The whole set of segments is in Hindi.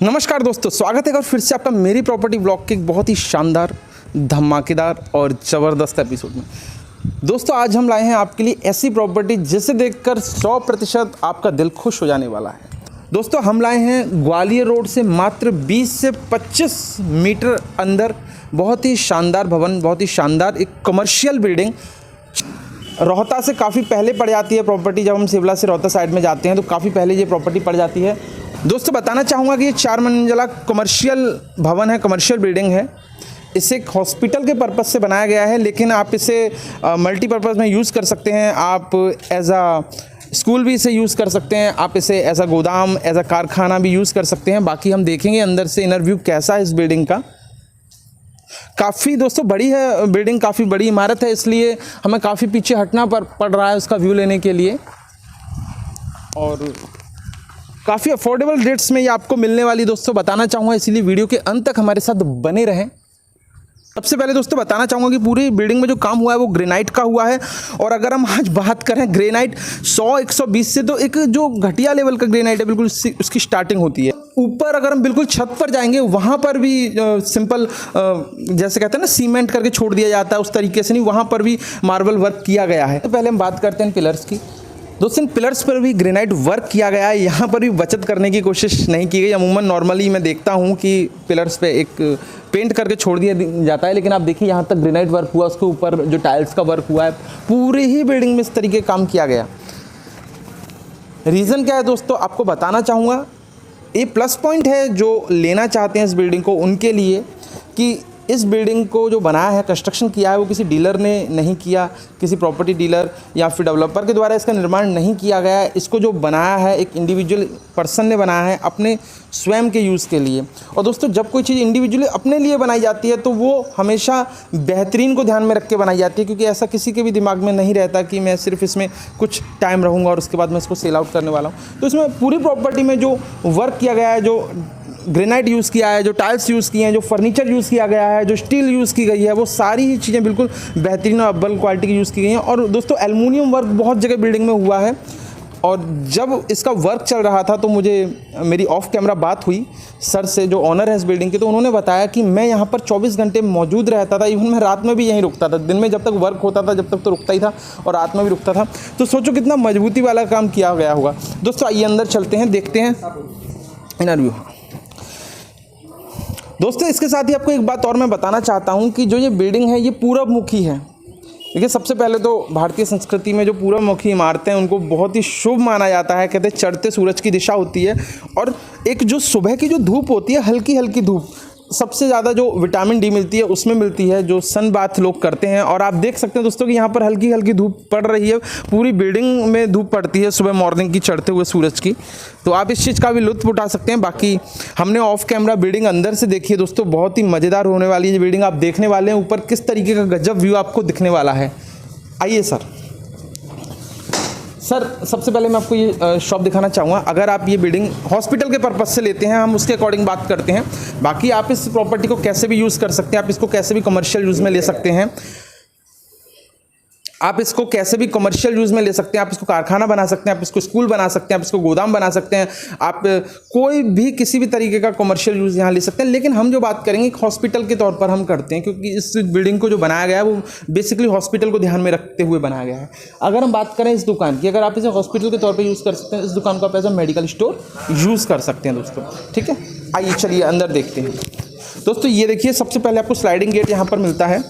नमस्कार दोस्तों, स्वागत है और फिर से आपका मेरी प्रॉपर्टी ब्लॉग के एक बहुत ही शानदार, धमाकेदार और ज़बरदस्त एपिसोड में। दोस्तों आज हम लाए हैं आपके लिए ऐसी प्रॉपर्टी जिसे देखकर 100% आपका दिल खुश हो जाने वाला है। दोस्तों हम लाए हैं ग्वालियर रोड से मात्र 20 से 25 मीटर अंदर बहुत ही शानदार भवन, बहुत ही शानदार एक कमर्शियल बिल्डिंग। रोहता से काफ़ी पहले पड़ जाती है प्रॉपर्टी। जब हम सिवला से रोहता साइड में जाते हैं तो काफ़ी पहले ये प्रॉपर्टी पड़ जाती है। दोस्तों बताना चाहूँगा कि ये 4 मंजिला कमर्शियल भवन है, कमर्शियल बिल्डिंग है। इसे एक हॉस्पिटल के पर्पज़ से बनाया गया है, लेकिन आप इसे मल्टीपर्पज़ में यूज़ कर सकते हैं। आप एज आ स्कूल भी इसे यूज़ कर सकते हैं, आप इसे एज आ गोदाम, एज आ कारखाना भी यूज़ कर सकते हैं। बाकी हम देखेंगे अंदर से इनर व्यू कैसा है इस बिल्डिंग का। काफ़ी दोस्तों बड़ी है बिल्डिंग, काफ़ी बड़ी इमारत है, इसलिए हमें काफ़ी पीछे हटना पड़ रहा है उसका व्यू लेने के लिए। और काफ़ी अफोर्डेबल रेट्स में ये आपको मिलने वाली दोस्तों बताना चाहूँगा, इसीलिए वीडियो के अंत तक हमारे साथ बने रहें। सबसे पहले दोस्तों बताना चाहूँगा कि पूरी बिल्डिंग में जो काम हुआ है वो ग्रेनाइट का हुआ है। और अगर हम आज बात करें ग्रेनाइट 100-120 से, तो एक जो घटिया लेवल का ग्रेनाइट है बिल्कुल उसकी स्टार्टिंग होती है। ऊपर अगर हम बिल्कुल छत पर जाएंगे वहाँ पर भी सिंपल जैसे कहते हैं ना सीमेंट करके छोड़ दिया जाता है, उस तरीके से नहीं, वहाँ पर भी मार्बल वर्क किया गया है। तो पहले हम बात करते हैं पिलर्स की। दोस्तों इन पिलर्स पर भी ग्रेनाइट वर्क किया गया है, यहाँ पर भी बचत करने की कोशिश नहीं की गई। अमूमन नॉर्मली मैं देखता हूँ कि पिलर्स पे एक पेंट करके छोड़ दिया जाता है, लेकिन आप देखिए यहाँ तक ग्रेनाइट वर्क हुआ, उसके ऊपर जो टाइल्स का वर्क हुआ है, पूरी ही बिल्डिंग में इस तरीके काम किया गया। रीज़न क्या है दोस्तों आपको बताना चाहूँगा। ये प्लस पॉइंट है जो लेना चाहते हैं इस बिल्डिंग को उनके लिए, कि इस बिल्डिंग को जो बनाया है, कंस्ट्रक्शन किया है, वो किसी डीलर ने नहीं किया, किसी प्रॉपर्टी डीलर या फिर डेवलपर के द्वारा इसका निर्माण नहीं किया गया है। इसको जो बनाया है एक इंडिविजुअल पर्सन ने बनाया है अपने स्वयं के यूज़ के लिए। और दोस्तों जब कोई चीज़ इंडिविजुअली अपने लिए बनाई जाती है तो वो हमेशा बेहतरीन को ध्यान में रख के बनाई जाती है, क्योंकि ऐसा किसी के भी दिमाग में नहीं रहता कि मैं सिर्फ इसमें कुछ टाइम रहूँगा और उसके बाद मैं इसको सेल आउट करने वाला हूँ। तो इसमें पूरी प्रॉपर्टी में जो वर्क किया गया है, जो ग्रेनाइट यूज़ किया है, जो टाइल्स यूज़ किए हैं, जो फर्नीचर यूज़ किया गया है, जो स्टील यूज़ की गई है, वो सारी ही चीज़ें बिल्कुल बेहतरीन और अव्वल क्वालिटी की यूज़ की गई हैं। और दोस्तों एल्युमिनियम वर्क बहुत जगह बिल्डिंग में हुआ है। और जब इसका वर्क चल रहा था तो मेरी ऑफ कैमरा बात हुई सर से, जो ऑनर है इस बिल्डिंग के, तो उन्होंने बताया कि मैं यहाँ पर 24 घंटे मौजूद रहता था। इवन मैं रात में भी यहीं रुकता था। दिन में जब तक वर्क होता था जब तक तो रुकता ही था, और रात में भी रुकता था। तो सोचो कितना मजबूती वाला काम किया गया होगा। दोस्तों आइए अंदर चलते हैं, देखते हैं इनर व्यू। दोस्तों इसके साथ ही आपको एक बात और मैं बताना चाहता हूँ कि जो ये बिल्डिंग है ये पूरब मुखी है। देखिए सबसे पहले तो भारतीय संस्कृति में जो पूरब मुखी इमारतें हैं उनको बहुत ही शुभ माना जाता है। कहते हैं चढ़ते सूरज की दिशा होती है, और एक जो सुबह की जो धूप होती है, हल्की हल्की धूप, सबसे ज़्यादा जो विटामिन डी मिलती है उसमें मिलती है, जो सन बाथ लोग करते हैं। और आप देख सकते हैं दोस्तों कि यहाँ पर हल्की हल्की धूप पड़ रही है, पूरी बिल्डिंग में धूप पड़ती है सुबह मॉर्निंग की चढ़ते हुए सूरज की। तो आप इस चीज़ का भी लुत्फ़ उठा सकते हैं। बाकी हमने ऑफ कैमरा बिल्डिंग अंदर से देखी है दोस्तों, बहुत ही मज़ेदार होने वाली है बिल्डिंग। आप देखने वाले हैं ऊपर किस तरीके का गजब व्यू आपको दिखने वाला है। आइए सर सबसे पहले मैं आपको ये शॉप दिखाना चाहूँगा। अगर आप ये बिल्डिंग हॉस्पिटल के पर्पज़ से लेते हैं, हम उसके अकॉर्डिंग बात करते हैं। बाकी आप इस प्रॉपर्टी को कैसे भी यूज़ कर सकते हैं, आप इसको कैसे भी कमर्शियल यूज़ में ले सकते हैं, आप इसको कैसे भी कमर्शियल यूज़ में ले सकते हैं। आप इसको कारखाना बना सकते हैं, आप इसको स्कूल बना सकते हैं, आप इसको गोदाम बना सकते हैं, आप कोई भी किसी भी तरीके का कमर्शियल यूज़ यहाँ ले सकते हैं। लेकिन हम जो बात करेंगे एक हॉस्पिटल के तौर पर हम करते हैं, क्योंकि इस बिल्डिंग को जो बनाया गया है वो बेसिकली हॉस्पिटल को ध्यान में रखते हुए बनाया गया है। अगर हम बात करें इस दुकान की, अगर आप इसे हॉस्पिटल के तौर पर यूज़ कर सकते हैं, इस दुकान को आप as a medical store use कर सकते हैं दोस्तों। ठीक है, आइए चलिए अंदर देखते हैं। दोस्तों ये देखिए, सबसे पहले आपको स्लाइडिंग गेट यहाँ पर मिलता है।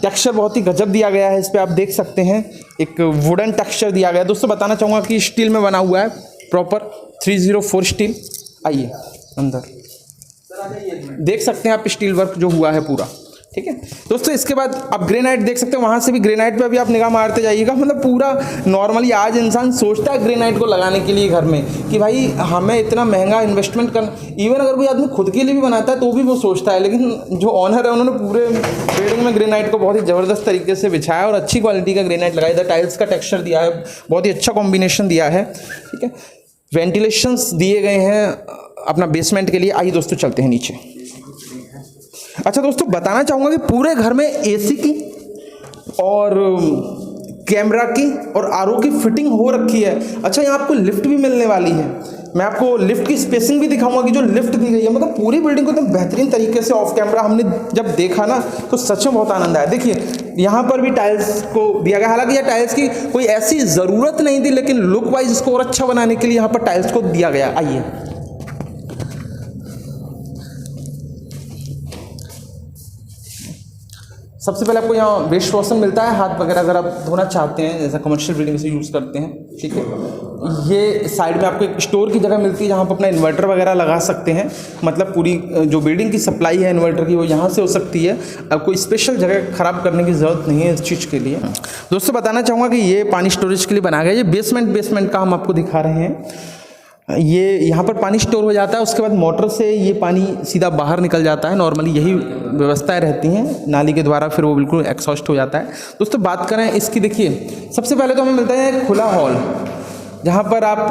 टेक्सचर बहुत ही गजब दिया गया है इस पर, आप देख सकते हैं एक वुडन टेक्सचर दिया गया है। दोस्तों बताना चाहूँगा कि स्टील में बना हुआ है, प्रॉपर 304 स्टील। आइए अंदर देख सकते हैं आप स्टील वर्क जो हुआ है पूरा। ठीक है दोस्तों, इसके बाद आप ग्रेनाइट देख सकते हैं, वहाँ से भी ग्रेनाइट पे अभी आप निगाह मारते जाइएगा। मतलब पूरा नॉर्मली आज इंसान सोचता है ग्रेनाइट को लगाने के लिए घर में कि भाई हमें इतना महंगा इन्वेस्टमेंट करना। इवन अगर कोई आदमी खुद के लिए भी बनाता है तो भी वो सोचता है, लेकिन जो ऑनर है उन्होंने पूरे बिल्डिंग में ग्रेनाइट को बहुत ही ज़बरदस्त तरीके से बिछाया और अच्छी क्वालिटी का ग्रेनाइट लगाया। इधर टाइल्स का टेक्स्चर दिया है, बहुत ही अच्छा कॉम्बिनेशन दिया है। ठीक है, वेंटिलेशंस दिए गए हैं अपना बेसमेंट के लिए। आइए दोस्तों चलते हैं नीचे। अच्छा दोस्तों बताना चाहूँगा कि पूरे घर में एसी की और कैमरा की और आरओ की फिटिंग हो रखी है। अच्छा यहाँ आपको लिफ्ट भी मिलने वाली है। मैं आपको लिफ्ट की स्पेसिंग भी दिखाऊंगा कि जो लिफ्ट दी गई है, मतलब पूरी बिल्डिंग को एकदम बेहतरीन तरीके से ऑफ कैमरा हमने जब देखा ना तो सच में बहुत आनंद आया। देखिए यहाँ पर भी टाइल्स को दिया गया, हालांकि यह टाइल्स की कोई ऐसी ज़रूरत नहीं थी, लेकिन लुक वाइज इसको और अच्छा बनाने के लिए यहाँ पर टाइल्स को दिया गया। आइए सबसे पहले आपको यहाँ वेस्ट वॉशन मिलता है, हाथ वगैरह अगर आप धोना चाहते हैं, जैसा कमर्शियल बिल्डिंग से यूज़ करते हैं, ठीक है। ये साइड में आपको एक स्टोर की जगह मिलती है जहाँ पर अपना इन्वर्टर वगैरह लगा सकते हैं, मतलब पूरी जो बिल्डिंग की सप्लाई है इन्वर्टर की वो यहाँ से हो सकती है। अब कोई स्पेशल जगह ख़राब करने की ज़रूरत नहीं है इस चीज़ के लिए। दोस्तों बताना चाहूँगा कि ये पानी स्टोरेज के लिए बनाया गया। ये बेसमेंट का हम आपको दिखा रहे हैं। ये यहाँ पर पानी स्टोर हो जाता है, उसके बाद मोटर से ये पानी सीधा बाहर निकल जाता है। नॉर्मली यही व्यवस्थाएं रहती हैं नाली के द्वारा, फिर वो बिल्कुल एक्सॉस्ट हो जाता है। दोस्तों बात करें इसकी, देखिए सबसे पहले तो हमें मिलता है एक खुला हॉल, जहाँ पर आप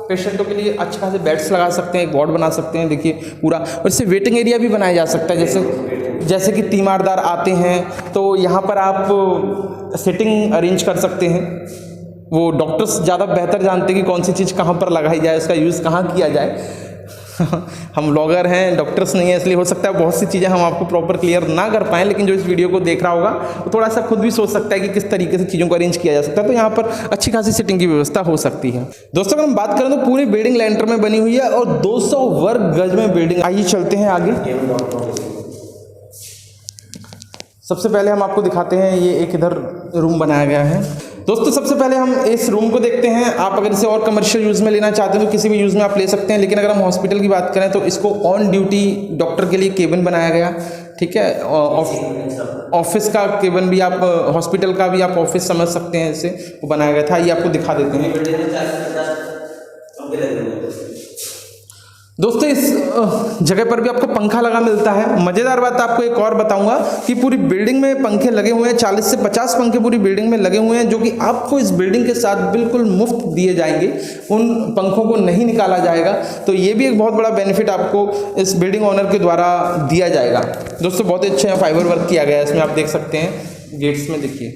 पेशेंटों के लिए अच्छे खासे बेड्स लगा सकते हैं, एक वार्ड बना सकते हैं। देखिए पूरा, और इससे वेटिंग एरिया भी बनाया जा सकता है। जैसे कि तीमारदार आते हैं तो यहाँ पर आप सिटिंग अरेंज कर सकते हैं। वो डॉक्टर्स ज़्यादा बेहतर जानते हैं कि कौन सी चीज़ कहाँ पर लगाई जाए, उसका यूज़ कहाँ किया जाए। हम व्लॉगर हैं, डॉक्टर्स नहीं है, इसलिए हो सकता है बहुत सी चीज़ें हम आपको प्रॉपर क्लियर ना कर पाएँ, लेकिन जो इस वीडियो को देख रहा होगा वो थोड़ा सा खुद भी सोच सकता है कि किस तरीके से चीज़ों को अरेंज किया जा सकता है। तो यहाँ पर अच्छी खासी सिटिंग की व्यवस्था हो सकती है। दोस्तों अगर हम बात करें तो पूरी बिल्डिंग लेंटर में बनी हुई है और 200 वर्ग गज में बिल्डिंग। आइए चलते हैं आगे। सबसे पहले हम आपको दिखाते हैं, ये एक इधर रूम बनाया गया है। दोस्तों सबसे पहले हम इस रूम को देखते हैं। आप अगर इसे और कमर्शियल यूज़ में लेना चाहते हैं तो किसी भी यूज़ में आप ले सकते हैं, लेकिन अगर हम हॉस्पिटल की बात करें तो इसको ऑन ड्यूटी डॉक्टर के लिए केबिन बनाया गया, ठीक है। ऑफिस का केबिन भी आप, हॉस्पिटल का भी आप ऑफिस समझ सकते हैं, इसे वो बनाया गया था। ये आपको दिखा देते हैं। दोस्तों इस जगह पर भी आपको पंखा लगा मिलता है। मज़ेदार बात आपको एक और बताऊंगा कि पूरी बिल्डिंग में पंखे लगे हुए हैं, 40 से 50 पंखे पूरी बिल्डिंग में लगे हुए हैं, जो कि आपको इस बिल्डिंग के साथ बिल्कुल मुफ्त दिए जाएंगे। उन पंखों को नहीं निकाला जाएगा, तो ये भी एक बहुत बड़ा बेनिफिट आपको इस बिल्डिंग ओनर के द्वारा दिया जाएगा। दोस्तों बहुत ही अच्छा फाइबर वर्क किया गया है इसमें, आप देख सकते हैं गेट्स में। देखिए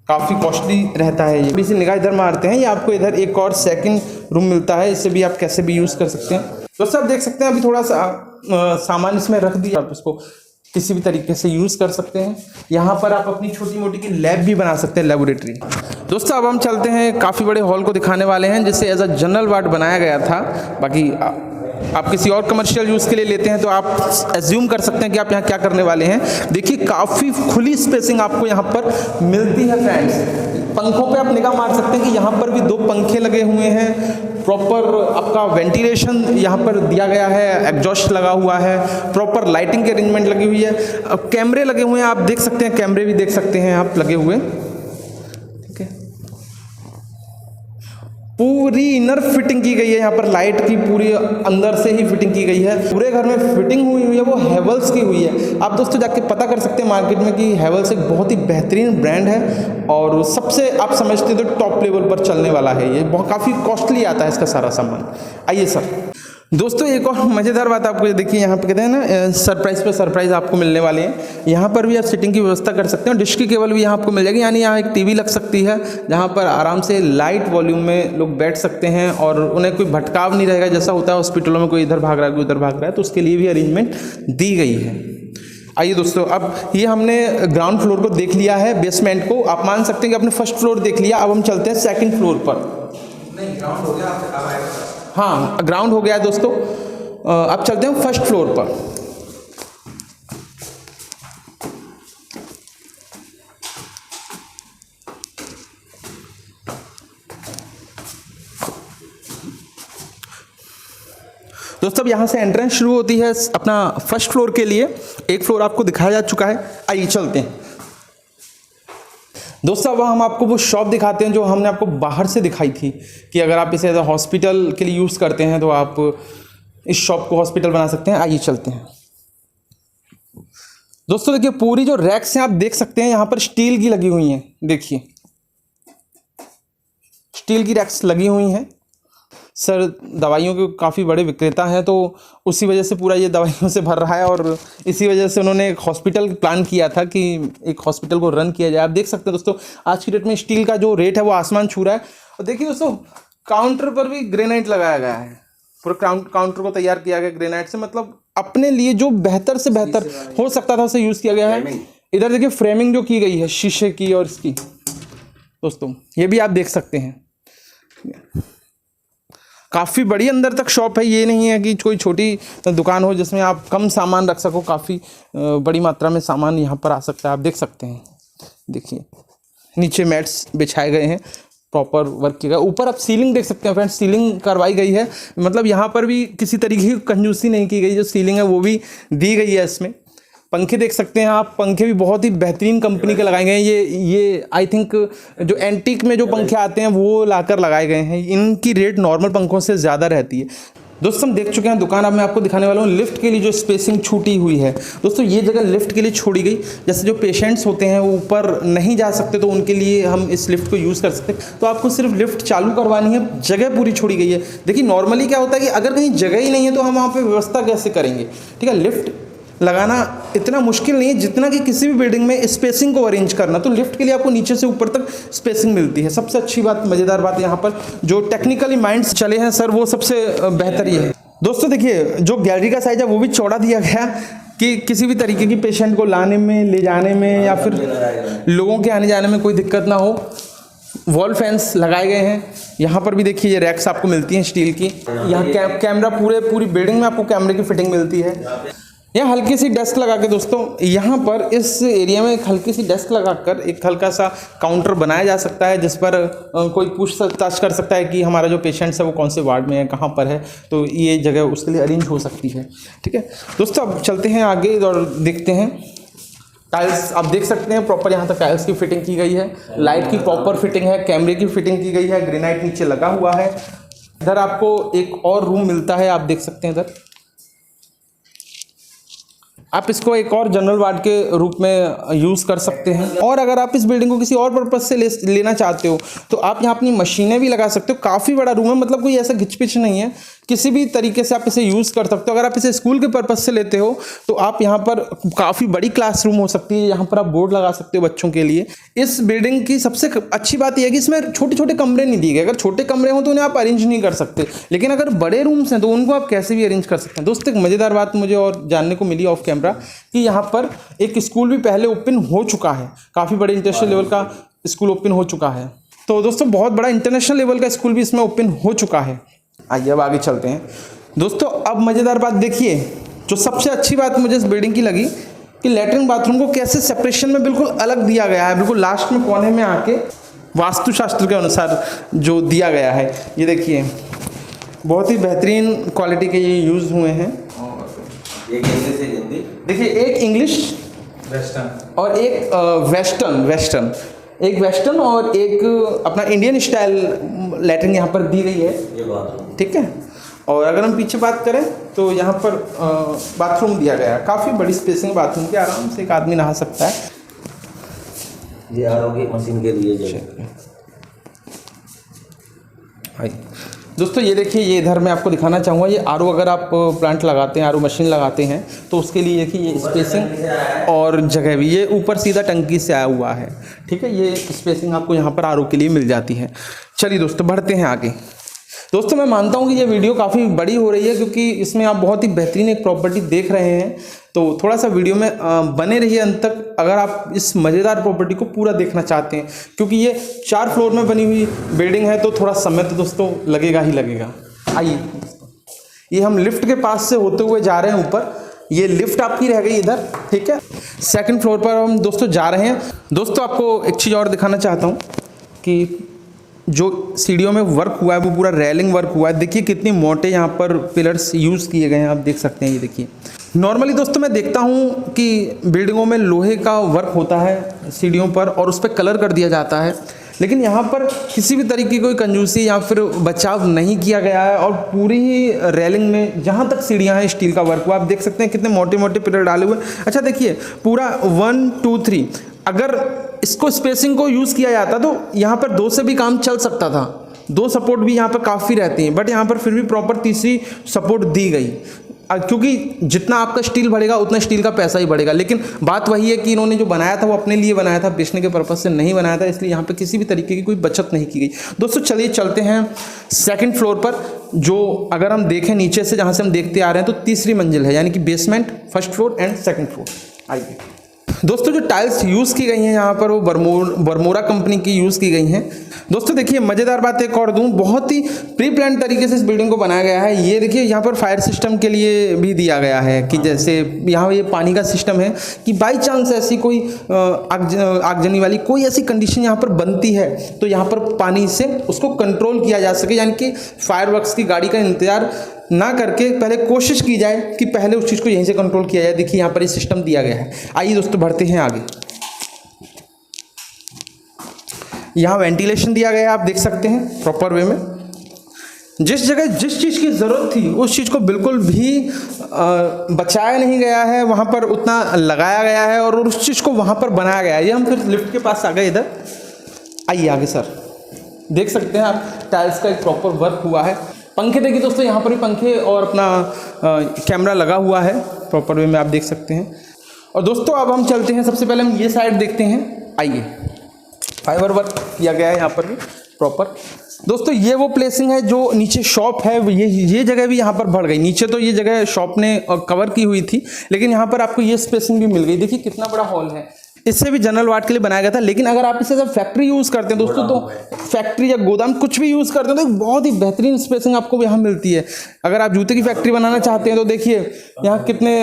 काफ़ी कॉस्टली रहता है ये। इसी निगाह इधर मारते हैं, ये आपको इधर एक और सेकंड रूम मिलता है, इससे भी आप कैसे भी यूज़ कर सकते हैं। दोस्तों आप देख सकते हैं अभी थोड़ा सा सामान इसमें रख दिया, आप इसको किसी भी तरीके से यूज़ कर सकते हैं। यहाँ पर आप अपनी छोटी मोटी की लैब भी बना सकते हैं, लेबोरेटरी। दोस्तों अब हम चलते हैं, काफ़ी बड़े हॉल को दिखाने वाले हैं, जिसे एज अ जनरल वार्ड बनाया गया था। बाकी आप किसी और कमर्शियल यूज़ के लिए लेते हैं तो आप एज्यूम कर सकते हैं कि आप यहाँ क्या करने वाले हैं। देखिए काफ़ी खुली स्पेसिंग आपको यहाँ पर मिलती है फ्रेंड्स। पंखों पे आप निगाह मार सकते हैं कि यहाँ पर भी 2 पंखे लगे हुए हैं। प्रॉपर आपका वेंटिलेशन यहाँ पर दिया गया है, एग्जॉस्ट लगा हुआ है, प्रॉपर लाइटिंग की अरेंजमेंट लगी हुई है। अब कैमरे लगे हुए हैं, आप देख सकते हैं, कैमरे भी देख सकते हैं आप लगे हुए, ठीक है। पूरी इनर फिटिंग की गई है, यहाँ पर लाइट की पूरी अंदर से ही फिटिंग की गई है। पूरे घर में फिटिंग हुई है वो हैवेल्स की हुई है। आप दोस्तों जाके पता कर सकते हैं मार्केट में कि हैवेल्स एक बहुत ही बेहतरीन ब्रांड है और सबसे आप समझते हैं तो टॉप लेवल पर चलने वाला है। ये बहुत काफ़ी कॉस्टली आता है इसका सारा सामान। आइए सर। दोस्तों एक और मज़ेदार बात आपको ये देखिए, यहाँ पे कहते हैं ना सरप्राइज़ पे सरप्राइज़ आपको मिलने वाले हैं। यहाँ पर भी आप सीटिंग की व्यवस्था कर सकते हैं, डिश की केबल भी यहाँ आपको मिल जाएगी। यानी यहाँ एक टीवी लग सकती है जहाँ पर आराम से लाइट वॉल्यूम में लोग बैठ सकते हैं और उन्हें कोई भटकाव नहीं रहेगा, जैसा होता है हॉस्पिटलों में कोई इधर भाग रहा है कोई उधर भाग रहा है, तो उसके लिए भी अरेंजमेंट दी गई है। आइए दोस्तों, अब ये हमने ग्राउंड फ्लोर को देख लिया है, बेसमेंट को आप मान सकते हैं कि आपने फर्स्ट फ्लोर देख लिया। अब हम चलते हैं सेकंड फ्लोर पर। नहीं ग्राउंड हो गया, हाँ ग्राउंड हो गया है दोस्तों। अब चलते हैं फर्स्ट फ्लोर पर। दोस्तों अब यहाँ से एंट्रेंस शुरू होती है अपना फर्स्ट फ्लोर के लिए। एक फ्लोर आपको दिखाया जा चुका है, आइए चलते हैं। दोस्तों अब हम आपको वो शॉप दिखाते हैं जो हमने आपको बाहर से दिखाई थी कि अगर आप इसे एज अ हॉस्पिटल के लिए यूज़ करते हैं तो आप इस शॉप को हॉस्पिटल बना सकते हैं। आइए चलते हैं। दोस्तों देखिए पूरी जो रैक्स हैं आप देख सकते हैं यहाँ पर स्टील की लगी हुई हैं। देखिए स्टील की रैक्स लगी हुई हैं। सर दवाइयों के काफ़ी बड़े विक्रेता हैं तो उसी वजह से पूरा ये दवाइयों से भर रहा है और इसी वजह से उन्होंने एक हॉस्पिटल प्लान किया था कि एक हॉस्पिटल को रन किया जाए। आप देख सकते हैं दोस्तों आज की डेट में स्टील का जो रेट है वो आसमान छू रहा है। और देखिए दोस्तों काउंटर पर भी ग्रेनाइट लगाया गया है। पूरा काउंटर को तैयार किया गया ग्रेनाइट से, मतलब अपने लिए जो बेहतर से बेहतर हो सकता था उसे यूज़ किया गया है। इधर देखिए फ्रेमिंग जो की गई है शीशे की और इसकी, दोस्तों ये भी आप देख सकते हैं। काफ़ी बड़ी अंदर तक शॉप है, ये नहीं है कि कोई छोटी दुकान हो जिसमें आप कम सामान रख सको, काफ़ी बड़ी मात्रा में सामान यहाँ पर आ सकता है। आप देख सकते हैं, देखिए नीचे मैट्स बिछाए गए हैं, प्रॉपर वर्क किया गया। ऊपर आप सीलिंग देख सकते हैं फ्रेंड्स, सीलिंग करवाई गई है, मतलब यहाँ पर भी किसी तरीके की कंजूसी नहीं की गई, जो सीलिंग है वो भी दी गई है इसमें। पंखे देख सकते हैं आप, पंखे भी बहुत ही बेहतरीन कंपनी के लगाए गए हैं। ये आई थिंक जो एंटीक में जो पंखे आते हैं वो लाकर लगाए गए हैं, इनकी रेट नॉर्मल पंखों से ज़्यादा रहती है। दोस्तों हम देख चुके हैं दुकान, अब मैं आपको दिखाने वाला हूँ लिफ्ट के लिए जो स्पेसिंग छूटी हुई है। दोस्तों ये जगह लिफ्ट के लिए छोड़ी गई, जैसे जो पेशेंट्स होते हैं वो ऊपर नहीं जा सकते तो उनके लिए हम इस लिफ्ट को यूज़ कर सकते हैं। तो आपको सिर्फ लिफ्ट चालू करवानी है, जगह पूरी छोड़ी गई है। देखिए नॉर्मली क्या होता है कि अगर कहीं जगह ही नहीं है तो हम वहाँ पर व्यवस्था कैसे करेंगे, ठीक है। लिफ्ट लगाना इतना मुश्किल नहीं है जितना कि किसी भी बिल्डिंग में स्पेसिंग को अरेंज करना। तो लिफ्ट के लिए आपको नीचे से ऊपर तक स्पेसिंग मिलती है। सबसे अच्छी बात, मज़ेदार बात यहाँ पर जो टेक्निकली माइंड्स चले हैं सर, वो सबसे बेहतर ये है। दोस्तों देखिए जो गैलरी का साइज है वो भी चौड़ा दिया गया कि किसी भी तरीके की पेशेंट को लाने में, ले जाने में या फिर लोगों के आने जाने में कोई दिक्कत ना हो। वॉल फैंस लगाए गए हैं। यहाँ पर भी देखिए ये रैक्स आपको मिलती हैं स्टील की। यहाँ कैमरा पूरी बिल्डिंग में आपको कैमरे की फिटिंग मिलती है। यहाँ हल्की सी डेस्क लगा के दोस्तों, यहाँ पर इस एरिया में एक हल्की सी डेस्क लगाकर एक हल्का सा काउंटर बनाया जा सकता है, जिस पर कोई पूछताछ कर सकता है कि हमारा जो पेशेंट्स है वो कौन से वार्ड में है, कहाँ पर है। तो ये जगह उसके लिए अरेंज हो सकती है, ठीक है। दोस्तों अब चलते हैं आगे और देखते हैं। टाइल्स आप देख सकते हैं, प्रॉपर यहाँ तक टाइल्स की फिटिंग की गई है, लाइट की प्रॉपर फिटिंग है, कैमरे की फिटिंग की गई है, ग्रेनाइट नीचे लगा हुआ है। इधर आपको एक और रूम मिलता है, आप देख सकते हैं इधर। आप इसको एक और जनरल वार्ड के रूप में यूज़ कर सकते हैं। और अगर आप इस बिल्डिंग को किसी और पर्पज़ से लेना चाहते हो तो आप यहाँ अपनी मशीनें भी लगा सकते हो। काफ़ी बड़ा रूम है, मतलब कोई ऐसा घिचपिच नहीं है, किसी भी तरीके से आप इसे यूज़ कर सकते हो। अगर आप इसे स्कूल के पर्पज़ से लेते हो तो आप यहाँ पर काफ़ी बड़ी क्लासरूम हो सकती है, यहाँ पर आप बोर्ड लगा सकते हो बच्चों के लिए। इस बिल्डिंग की सबसे अच्छी बात यह है कि इसमें छोटे छोटे कमरे नहीं दिए गए। अगर छोटे कमरे हों तो उन्हें आप अरेंज नहीं कर सकते, लेकिन अगर बड़े रूम्स हैं तो उनको आप कैसे भी अरेंज कर सकते हैं। दोस्तों एक मज़ेदार बात मुझे और जानने को मिली ऑफ कैमरा कि यहाँ पर एक स्कूल भी पहले ओपन हो चुका है, काफ़ी बड़े इंटरनेशनल लेवल का स्कूल ओपन हो चुका है। तो दोस्तों बहुत बड़ा इंटरनेशनल लेवल का स्कूल भी इसमें ओपन हो चुका है। आइए अब आगे चलते हैं। दोस्तों अब मज़ेदार बात देखिए, जो सबसे अच्छी बात मुझे इस बिल्डिंग की लगी कि लैट्रिन बाथरूम को कैसे सेपरेशन में बिल्कुल अलग दिया गया है, बिल्कुल लास्ट में कोने में आके वास्तुशास्त्र के अनुसार जो दिया गया है। ये देखिए बहुत ही बेहतरीन क्वालिटी के ये यूज़ हुए हैं। एक इंग्लिश एक हिंदी, देखिए एक इंग्लिश वेस्टर्न और एक वेस्टर्न एक वेस्टर्न और एक अपना इंडियन स्टाइल लैट्रिन यहाँ पर दी गई है, ये बाथरूम, ठीक है। और अगर हम पीछे बात करें तो यहाँ पर बाथरूम दिया गया है, काफ़ी बड़ी स्पेसिंग बाथरूम की, आराम से एक आदमी नहा सकता है। ये आरओ की मशीन के लिए जो दोस्तों ये देखिए, ये इधर मैं आपको दिखाना चाहूँगा, ये आरओ अगर आप प्लांट लगाते हैं, आरओ मशीन लगाते हैं तो उसके लिए देखिए ये स्पेसिंग और जगह भी, ये ऊपर सीधा टंकी से आया हुआ है, ठीक है। ये स्पेसिंग आपको यहाँ पर आरओ के लिए मिल जाती है। चलिए दोस्तों बढ़ते हैं आगे। दोस्तों मैं मानता हूँ कि ये वीडियो काफ़ी बड़ी हो रही है क्योंकि इसमें आप बहुत ही बेहतरीन एक प्रॉपर्टी देख रहे हैं, तो थोड़ा सा वीडियो में बने रहिए अंत तक अगर आप इस मज़ेदार प्रॉपर्टी को पूरा देखना चाहते हैं, क्योंकि ये 4 फ्लोर में बनी हुई बिल्डिंग है तो थोड़ा समय तो दोस्तों लगेगा ही लगेगा। आइए ये हम लिफ्ट के पास से होते हुए जा रहे हैं ऊपर, ये लिफ्ट आपकी रह गई इधर, ठीक है। 2nd फ्लोर पर हम दोस्तों जा रहे हैं। दोस्तों आपको एक चीज़ और दिखाना चाहता हूँ कि जो सीढ़ियों में वर्क हुआ है वो पूरा रेलिंग वर्क हुआ है। देखिए कितनी मोटे यहाँ पर पिलर्स यूज़ किए गए हैं, आप देख सकते हैं। ये देखिए नॉर्मली दोस्तों मैं देखता हूँ कि बिल्डिंगों में लोहे का वर्क होता है सीढ़ियों पर और उस पर कलर कर दिया जाता है, लेकिन यहाँ पर किसी भी तरीके की कोई कंजूसी या फिर बचाव नहीं किया गया है और पूरी ही रेलिंग में जहाँ तक सीढ़ियाँ हैं स्टील का वर्क हुआ। आप देख सकते हैं कितने मोटे मोटे पिलर डाले हुए। अच्छा देखिए पूरा 1 2 3, अगर इसको स्पेसिंग को यूज़ किया जाता तो यहाँ पर 2 से भी काम चल सकता था, 2 सपोर्ट भी यहाँ पर काफ़ी रहती हैं, बट यहाँ पर फिर भी प्रॉपर तीसरी सपोर्ट दी गई। क्योंकि जितना आपका स्टील बढ़ेगा उतना स्टील का पैसा ही बढ़ेगा। लेकिन बात वही है कि इन्होंने जो बनाया था वो अपने लिए बनाया था, बेचने के पर्पज़ से नहीं बनाया था, इसलिए यहाँ पे किसी भी तरीके की कोई बचत नहीं की गई। दोस्तों चलिए चलते हैं सेकंड फ्लोर पर, जो अगर हम देखें नीचे से जहाँ से हम देखते आ रहे हैं तो तीसरी मंजिल है, यानी कि basement, first floor and second floor. आइए दोस्तों, जो टाइल्स यूज़ की गई हैं यहाँ पर वो बरमोरा कंपनी की यूज़ की गई हैं। दोस्तों देखिए, मज़ेदार बात एक और दूँ, बहुत ही प्री प्लान तरीके से इस बिल्डिंग को बनाया गया है। ये देखिए यहाँ पर फायर सिस्टम के लिए भी दिया गया है कि जैसे यहाँ ये पानी का सिस्टम है कि बाई चांस ऐसी कोई आगजनी वाली कोई ऐसी कंडीशन यहाँ पर बनती है तो यहाँ पर पानी से उसको कंट्रोल किया जा सके, यानी कि फायरवर्क्स की गाड़ी का इंतजार ना करके पहले कोशिश की जाए कि पहले उस चीज़ को यहीं से कंट्रोल किया जाए। देखिए यहाँ पर ये सिस्टम दिया गया है। आइए दोस्तों बढ़ते हैं आगे। यहाँ वेंटिलेशन दिया गया है, आप देख सकते हैं प्रॉपर वे में। जिस जगह जिस चीज़ की ज़रूरत थी उस चीज़ को बिल्कुल भी बचाया नहीं गया है, वहाँ पर उतना लगाया गया है और उस चीज़ को वहाँ पर बनाया गया है। ये हम फिर लिफ्ट के पास आ गए इधर। आइए आगे सर, देख सकते हैं आप टाइल्स का एक प्रॉपर वर्क हुआ है। पंखे देखिए दोस्तों, यहाँ पर भी पंखे और अपना कैमरा लगा हुआ है प्रॉपर वे में, आप देख सकते हैं। और दोस्तों अब हम चलते हैं, सबसे पहले हम ये साइड देखते हैं। आइए, फाइबर वर्क किया गया है यहाँ पर भी प्रॉपर। दोस्तों ये वो प्लेसिंग है जो नीचे शॉप है, ये जगह भी यहाँ पर बढ़ गई। नीचे तो ये जगह शॉप ने कवर की हुई थी, लेकिन यहाँ पर आपको ये स्पेसिंग भी मिल गई। देखिए कितना बड़ा हॉल है। इससे भी जनरल वार्ड के लिए बनाया गया था, लेकिन अगर आप इसे जब फैक्ट्री यूज़ करते हैं दोस्तों, तो फैक्ट्री या गोदाम कुछ भी यूज़ करते हैं तो एक बहुत ही बेहतरीन स्पेसिंग आपको यहाँ मिलती है। अगर आप जूते की फैक्ट्री बनाना चाहते हैं तो देखिए यहाँ कितने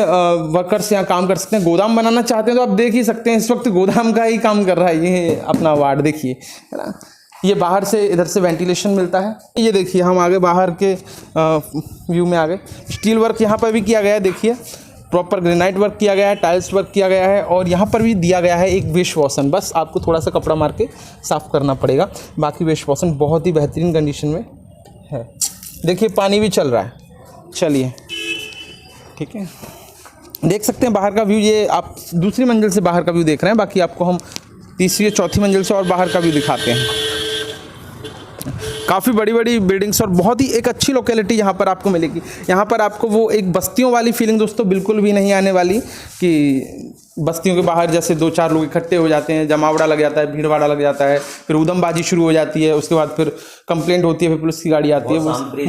वर्कर्स यहाँ काम कर सकते हैं। गोदाम बनाना चाहते हैं तो आप देख ही सकते हैं, इस वक्त गोदाम का ही काम कर रहा है ये अपना वार्ड, देखिए है ना। ये बाहर से इधर से वेंटिलेशन मिलता है। ये देखिए हम आगे बाहर के व्यू में आ गए। स्टील वर्क यहाँ पर भी किया गया है, देखिए प्रॉपर ग्रेनाइट वर्क किया गया है, टाइल्स वर्क किया गया है और यहाँ पर भी दिया गया है एक वेश वॉशन। बस आपको थोड़ा सा कपड़ा मार के साफ़ करना पड़ेगा, बाकी वेश वॉशन बहुत ही बेहतरीन कंडीशन में है। देखिए पानी भी चल रहा है। चलिए ठीक है, देख सकते हैं बाहर का व्यू। ये आप दूसरी मंजिल से बाहर का व्यू देख रहे हैं, बाकी आपको हम तीसरी या चौथी मंजिल से और बाहर का व्यू दिखाते हैं। काफ़ी बड़ी बड़ी बिल्डिंग्स और बहुत ही एक अच्छी लोकेलिटी यहाँ पर आपको मिलेगी। यहाँ पर आपको वो एक बस्तियों वाली फीलिंग दोस्तों बिल्कुल भी नहीं आने वाली कि बस्तियों के बाहर जैसे 2-4 लोग इकट्ठे हो जाते हैं, जमावड़ा लग जाता है, भीड़भाड़ा लग जाता है, फिर उदमबाजी शुरू हो जाती है, उसके बाद फिर कंप्लेंट होती है, फिर पुलिस की गाड़ी आती है।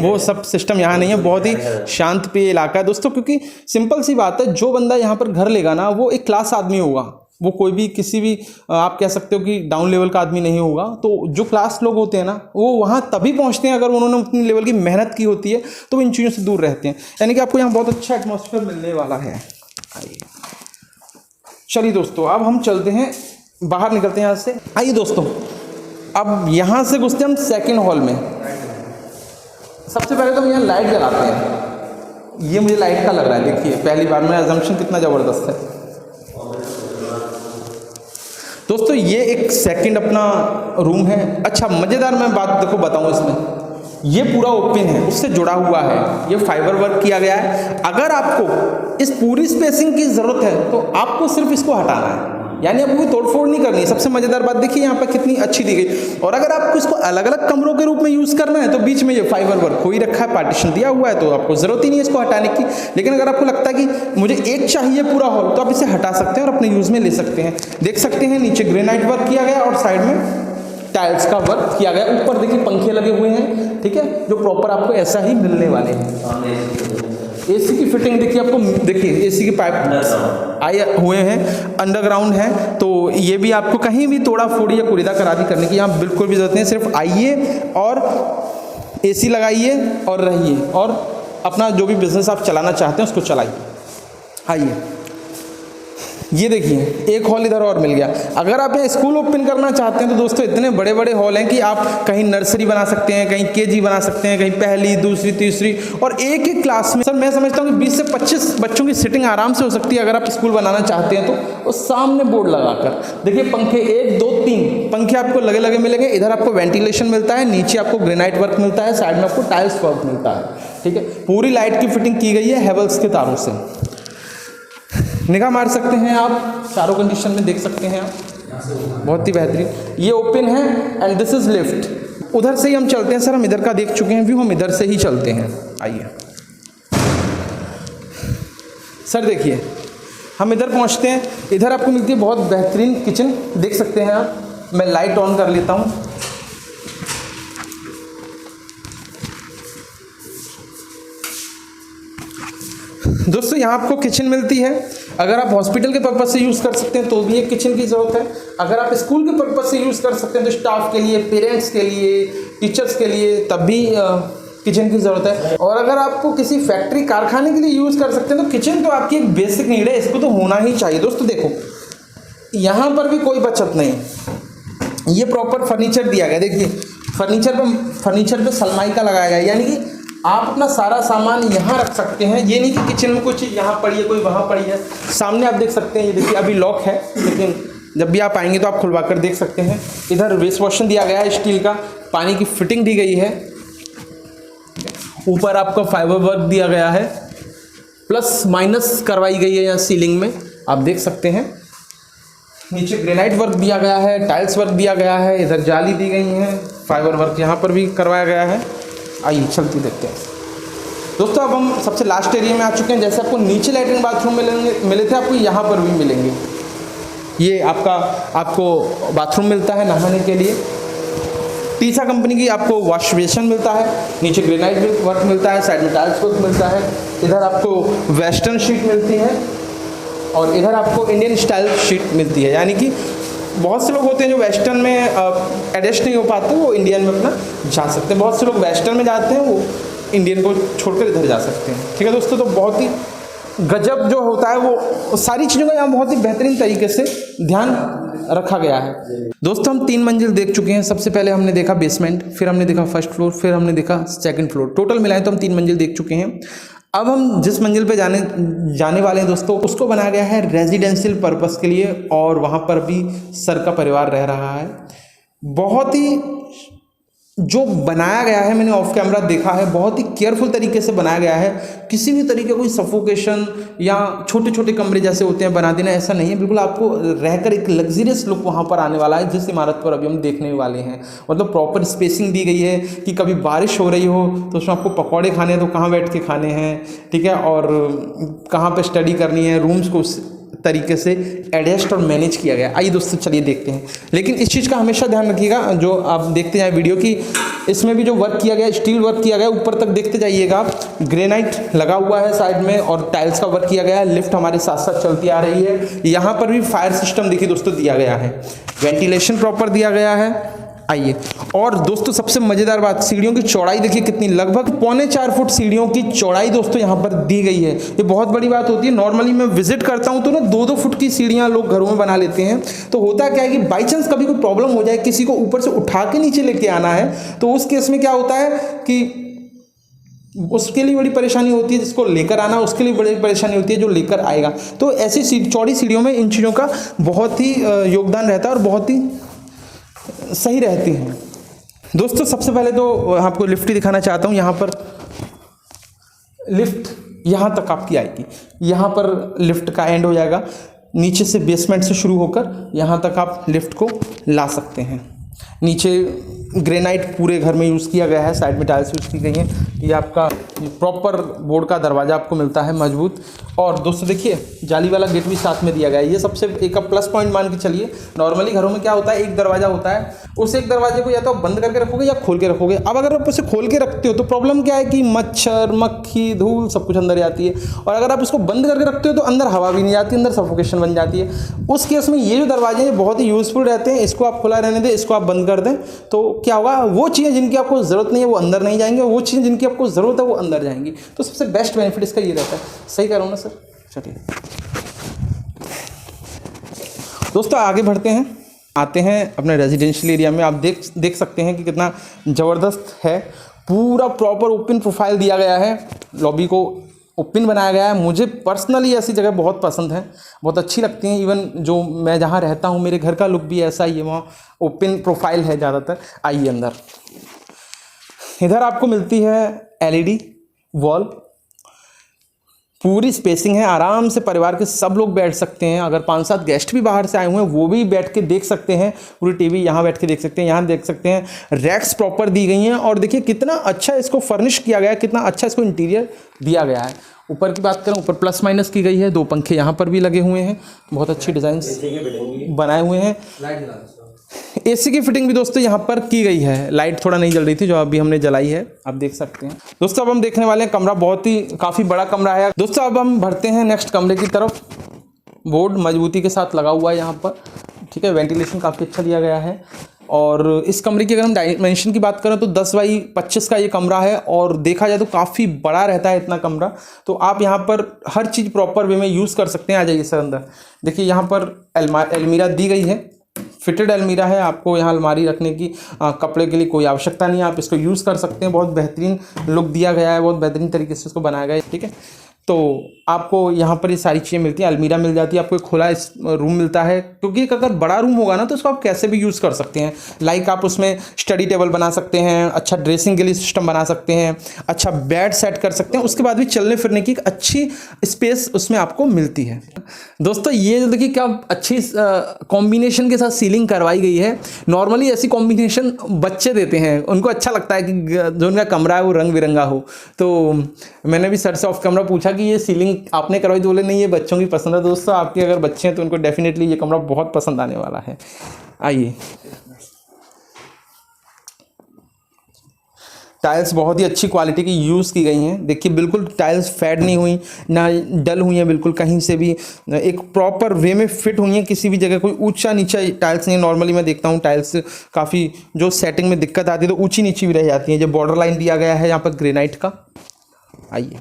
वो सब सिस्टम यहाँ नहीं है। बहुत ही शांत पेय इलाका है दोस्तों, क्योंकि सिंपल सी बात है, जो बंदा यहाँ पर घर लेगा ना वो एक क्लास आदमी होगा। वो कोई भी किसी भी आप कह सकते हो कि डाउन लेवल का आदमी नहीं होगा। तो जो क्लास लोग होते हैं ना वो वहाँ तभी पहुँचते हैं अगर उन्होंने उतनी लेवल की मेहनत की होती है, तो वो इन चीज़ों से दूर रहते हैं। यानी कि आपको यहाँ बहुत अच्छा एटमॉस्फेयर मिलने वाला है। आइए चलिए दोस्तों, अब हम चलते हैं बाहर, निकलते हैं यहाँ से। आइए दोस्तों, अब यहाँ से घुसते हम सेकेंड हॉल में। सबसे पहले तो हम यहाँ लाइट जलाते हैं। ये मुझे लाइट का लग रहा है, देखिए पहली बार में अजम्पशन कितना ज़बरदस्त है दोस्तों। ये एक सेकंड अपना रूम है। अच्छा मज़ेदार मैं बात देखो बताऊँ, इसमें ये पूरा ओपन है, उससे जुड़ा हुआ है, ये फाइबर वर्क किया गया है। अगर आपको इस पूरी स्पेसिंग की ज़रूरत है तो आपको सिर्फ इसको हटाना है, यानी आपको कोई तोड़फोड़ नहीं करनी है। सबसे मज़ेदार बात देखिए यहाँ पर कितनी अच्छी दी गई। और अगर आपको इसको अलग अलग कमरों के रूप में यूज़ करना है तो बीच में ये फाइबर वर्क हो ही रखा है, पार्टीशन दिया हुआ है, तो आपको ज़रूरत ही नहीं है इसको हटाने की। लेकिन अगर आपको लगता है कि मुझे एक चाहिए पूरा हॉल, तो आप इसे हटा सकते हैं और अपने यूज़ में ले सकते हैं। देख सकते हैं नीचे ग्रेनाइट वर्क किया गया और साइड में टाइल्स का वर्क किया गया। ऊपर देखिए पंखे लगे हुए हैं, ठीक है, जो प्रॉपर आपको ऐसा ही मिलने वाले हैं। एसी की फिटिंग देखिए आपको, देखिए एसी के पाइप आए हुए हैं, अंडरग्राउंड है, तो ये भी आपको कहीं भी तोड़ा फोड़ी या कुरीदा करादी करने की यहाँ बिल्कुल भी जरूरत नहीं है। सिर्फ आइए और एसी लगाइए और रहिए और अपना जो भी बिजनेस आप चलाना चाहते हैं उसको चलाइए। आइए ये देखिए एक हॉल इधर और मिल गया। अगर आप यहाँ स्कूल ओपन करना चाहते हैं तो दोस्तों इतने बड़े बड़े हॉल हैं कि आप कहीं नर्सरी बना सकते हैं, कहीं केजी बना सकते हैं, कहीं पहली दूसरी तीसरी, और एक एक क्लास में सर मैं समझता हूँ कि 20 से 25 बच्चों की सिटिंग आराम से हो सकती है। अगर आप स्कूल बनाना चाहते हैं तो उस सामने बोर्ड लगाकर देखिए पंखे 1 2 3 पंखे आपको लगे लगे मिलेंगे। इधर आपको वेंटिलेशन मिलता है, नीचे आपको ग्रेनाइट वर्क मिलता है, साइड में आपको टाइल्स वर्क मिलता है, ठीक है। पूरी लाइट की फिटिंग की गई है हेवल्स के तारों से। निगाह मार सकते हैं आप, चारों कंडीशन में देख सकते हैं आप, बहुत ही बेहतरीन। ये ओपन है एंड दिस इज लिफ्ट। उधर से ही हम चलते हैं सर, हम इधर का देख चुके हैं व्यू, हम इधर से ही चलते हैं। आइए सर देखिए, हम इधर पहुंचते हैं, इधर आपको मिलती है बहुत बेहतरीन किचन, देख सकते हैं आप। मैं लाइट ऑन कर लेता हूं। दोस्तों यहाँ आपको किचन मिलती है, अगर आप हॉस्पिटल के पर्पज़ से यूज़ कर सकते हैं तो भी एक किचन की ज़रूरत है, अगर आप स्कूल के पर्पज़ से यूज़ कर सकते हैं तो स्टाफ के लिए, पेरेंट्स के लिए, टीचर्स के लिए तब भी किचन की ज़रूरत है, और अगर आपको किसी फैक्ट्री कारखाने के लिए यूज़ कर सकते हैं तो किचन तो आपकी एक बेसिक नीड है, इसको तो होना ही चाहिए। दोस्तों देखो, यहाँ पर भी कोई बचत नहीं, ये प्रॉपर फर्नीचर दिया गया। देखिए फर्नीचर पे सनमाइका लगाया गया है, यानी कि आप अपना सारा सामान यहाँ रख सकते हैं। ये नहीं कि किचन में कोई चीज़ यहाँ पड़ी है, कोई वहाँ पड़ी है। सामने आप देख सकते हैं, ये देखिए अभी लॉक है, लेकिन जब भी आप आएंगे तो आप खुलवा कर देख सकते हैं। इधर वेस्ट वॉशन दिया गया है स्टील का, पानी की फिटिंग दी गई है, ऊपर आपका फाइबर वर्क दिया गया है, प्लस माइनस करवाई गई है यहाँ सीलिंग में, आप देख सकते हैं। नीचे ग्रेनाइट वर्क दिया गया है, टाइल्स वर्क दिया गया है, इधर जाली दी गई है, फाइबर वर्क यहाँ पर भी करवाया गया है। आइए चलती देखते हैं। दोस्तों अब हम सबसे लास्ट एरिया में आ चुके हैं। जैसे आपको नीचे लैट्रिन बाथरूम मिले थे, आपको यहाँ पर भी मिलेंगे। ये आपको बाथरूम मिलता है नहाने के लिए। तीसरा कंपनी की आपको वॉश बेसिन मिलता है, नीचे ग्रेनाइट वर्क मिलता है, साइड में टाइल्स वर्क मिलता है, इधर आपको वेस्टर्न शीट मिलती है और इधर आपको इंडियन स्टाइल शीट मिलती है। यानी कि बहुत से लोग होते हैं जो वेस्टर्न में एडजस्ट नहीं हो पाते, वो इंडियन में अपना जा सकते हैं। बहुत से लोग वेस्टर्न में जाते हैं, वो इंडियन को छोड़कर इधर जा सकते हैं। ठीक है दोस्तों, तो बहुत ही गजब जो होता है वो सारी चीज़ों का यहाँ बहुत ही बेहतरीन तरीके से ध्यान रखा गया है। दोस्तों हम 3 मंजिल देख चुके हैं। सबसे पहले हमने देखा बेसमेंट, फिर हमने देखा फर्स्ट फ्लोर, फिर हमने देखा सेकंड फ्लोर। टोटल मिलाएं तो हम 3 मंजिल देख चुके हैं। अब हम जिस मंजिल पे जाने वाले हैं दोस्तों, उसको बनाया गया है रेजिडेंशियल पर्पस के लिए, और वहाँ पर भी सर का परिवार रह रहा है। बहुत ही जो बनाया गया है, मैंने ऑफ कैमरा देखा है, बहुत ही केयरफुल तरीके से बनाया गया है। किसी भी तरीके कोई सफोकेशन या छोटे छोटे कमरे जैसे होते हैं बना देना, ऐसा नहीं है। बिल्कुल आपको रहकर एक लग्जरियस लुक वहाँ पर आने वाला है, जिस इमारत पर अभी हम देखने वाले हैं। मतलब प्रॉपर स्पेसिंग दी गई है कि कभी बारिश हो रही हो तो उसमें आपको पकौड़े खाने हैं तो कहाँ बैठ के खाने हैं, ठीक है, और कहाँ पर स्टडी करनी है, रूम्स को तरीके से एडजस्ट और मैनेज किया गया। आइए दोस्तों चलिए देखते हैं। लेकिन इस चीज़ का हमेशा ध्यान रखिएगा, जो आप देखते जाए वीडियो की, इसमें भी जो वर्क किया गया, स्टील वर्क किया गया, ऊपर तक देखते जाइएगा। ग्रेनाइट लगा हुआ है साइड में और टाइल्स का वर्क किया गया है। लिफ्ट हमारे साथ साथ चलती आ रही है। यहाँ पर भी फायर सिस्टम देखिए दोस्तों दिया गया है, वेंटिलेशन प्रॉपर दिया गया है। आइए, और दोस्तों सबसे मज़ेदार बात, सीढ़ियों की चौड़ाई देखिए कितनी, लगभग 3.25 फुट सीढ़ियों की चौड़ाई दोस्तों यहाँ पर दी गई है। ये बहुत बड़ी बात होती है। नॉर्मली मैं विजिट करता हूँ तो ना 2-2 फुट की सीढ़ियाँ लोग घरों में बना लेते हैं। तो होता क्या है कि बाई चांस कभी कोई प्रॉब्लम हो जाए, किसी को ऊपर से उठा के नीचे लेके आना है, तो उस केस में क्या होता है कि उसके लिए बड़ी परेशानी होती है, जिसको लेकर आना उसके लिए बड़ी परेशानी होती है जो लेकर आएगा। तो ऐसी चौड़ी सीढ़ियों में इन चीज़ों का बहुत ही योगदान रहता है और बहुत ही सही रहती हैं। दोस्तों सबसे पहले तो आपको लिफ्ट ही दिखाना चाहता हूँ। यहाँ पर लिफ्ट यहाँ तक आपकी आएगी, यहाँ पर लिफ्ट का एंड हो जाएगा। नीचे से बेसमेंट से शुरू होकर यहाँ तक आप लिफ्ट को ला सकते हैं। नीचे ग्रेनाइट पूरे घर में यूज़ किया गया है, साइड में टाइल्स यूज़ की गई हैं। ये आपका प्रॉपर बोर्ड का दरवाज़ा आपको मिलता है मजबूत। और दोस्तों देखिए जाली वाला गेट भी साथ में दिया गया है। ये सबसे एक प्लस पॉइंट मान के चलिए। नॉर्मली घरों में क्या होता है, एक दरवाज़ा होता है, उस एक दरवाजे को या तो आप बंद करके रखोगे या खोल के रखोगे। अब अगर आप उसे खोल के रखते हो तो प्रॉब्लम क्या है कि मच्छर, मक्खी, धूल सब कुछ अंदर जाती है, और अगर आप उसको बंद करके रखते हो तो अंदर हवा भी नहीं जाती, अंदर सफोकेशन बन जाती है। उस केस में ये जो दरवाजे हैं बहुत ही यूज़फुल रहते हैं। इसको आप खुला रहने दें, इसको आप बंद कर दें, तो क्या होगा, वो चीज़ें जिनकी आपको ज़रूरत नहीं है वो अंदर नहीं जाएंगी, और वो चीज़ें जिनकी आपको ज़रूरत है वो अंदर जाएंगी। तो सबसे बेस्ट बेनिफिट इसका ये रहता है। सही कह रहा हूँ ना सर? चलिए दोस्तों आगे बढ़ते हैं, आते हैं अपने रेजिडेंशियल एरिया में। आप देख सकते हैं कि कितना ज़बरदस्त है। पूरा प्रॉपर ओपन प्रोफाइल दिया गया है, लॉबी को ओपन बनाया गया है। मुझे पर्सनली ऐसी जगह बहुत पसंद है, बहुत अच्छी लगती हैं। इवन जो मैं जहाँ रहता हूँ मेरे घर का लुक भी ऐसा ही है, वहाँ ओपन प्रोफाइल है ज़्यादातर। आइए अंदर, इधर आपको मिलती है LED वॉल, पूरी स्पेसिंग है, आराम से परिवार के सब लोग बैठ सकते हैं। अगर 5-7 गेस्ट भी बाहर से आए हुए हैं वो भी बैठ के देख सकते हैं। पूरी टीवी यहाँ बैठ के देख सकते हैं, यहाँ देख सकते हैं। रैक्स प्रॉपर दी गई हैं और देखिए कितना अच्छा इसको फर्निश किया गया है, कितना अच्छा इसको इंटीरियर दिया गया है। ऊपर की बात करें, ऊपर प्लस माइनस की गई है, 2 पंखे यहाँ पर भी लगे हुए हैं, बहुत अच्छी डिज़ाइन बनाए हुए हैं। एसी की फिटिंग भी दोस्तों यहाँ पर की गई है। लाइट थोड़ा नहीं जल रही थी जो अभी हमने जलाई है, आप देख सकते हैं। दोस्तों अब हम देखने वाले हैं कमरा, बहुत ही काफ़ी बड़ा कमरा है। दोस्तों अब हम बढ़ते हैं नेक्स्ट कमरे की तरफ। बोर्ड मजबूती के साथ लगा हुआ है यहाँ पर, ठीक है। वेंटिलेशन काफ़ी अच्छा दिया गया है। और इस कमरे की अगर हम डायमेंशन की बात करें तो 10x25 का ये कमरा है और देखा जाए तो काफ़ी बड़ा रहता है इतना कमरा। तो आप यहाँ पर हर चीज़ प्रॉपर वे में यूज़ कर सकते हैं। आ जाइए सर अंदर। देखिए यहाँ पर अलमीरा दी गई है, फिटेड अलमीरा है। आपको यहाँ अलमारी रखने की कपड़े के लिए कोई आवश्यकता नहीं है, आप इसको यूज़ कर सकते हैं। बहुत बेहतरीन लुक दिया गया है, बहुत बेहतरीन तरीके से इसको बनाया गया है, ठीक है। तो आपको यहाँ पर ये सारी चीज़ें मिलती हैं। अलमीरा मिल जाती है, आपको एक खुला रूम मिलता है, क्योंकि अगर बड़ा रूम होगा ना तो उसको आप कैसे भी यूज़ कर सकते हैं। लाइक आप उसमें स्टडी टेबल बना सकते हैं, अच्छा ड्रेसिंग के लिए सिस्टम बना सकते हैं, अच्छा बेड सेट कर सकते हैं। उसके बाद भी चलने फिरने की एक अच्छी स्पेस उसमें आपको मिलती है। दोस्तों ये जो देखिए क्या अच्छी कॉम्बिनेशन के साथ सीलिंग करवाई गई है। नॉर्मली ऐसी कॉम्बिनेशन बच्चे देते हैं, उनको अच्छा लगता है कि जो उनका कमरा है वो रंग बिरंगा हो। तो मैंने भी सर से ऑफ कैमरा पूछा कि ये सीलिंग आपने करवाई, तो बोले नहीं ये बच्चों की पसंद है। दोस्तों आपके अगर बच्चे हैं तो उनको डेफिनेटली ये कमरा बहुत पसंद आने वाला है। आइए, टाइल्स बहुत ही अच्छी क्वालिटी की यूज़ की गई हैं। देखिए बिल्कुल टाइल्स फेड नहीं हुई, ना डल हुई हैं, बिल्कुल कहीं से भी एक प्रॉपर वे में फिट हुई हैं। किसी भी जगह कोई ऊंचा नीचा टाइल्स नहीं। नॉर्मली मैं देखता हूँ टाइल्स काफ़ी जो सेटिंग में दिक्कत आती है तो ऊंची नीची भी रह जाती है। जो बॉर्डर लाइन दिया गया है यहाँ पर ग्रेनाइट का। आइए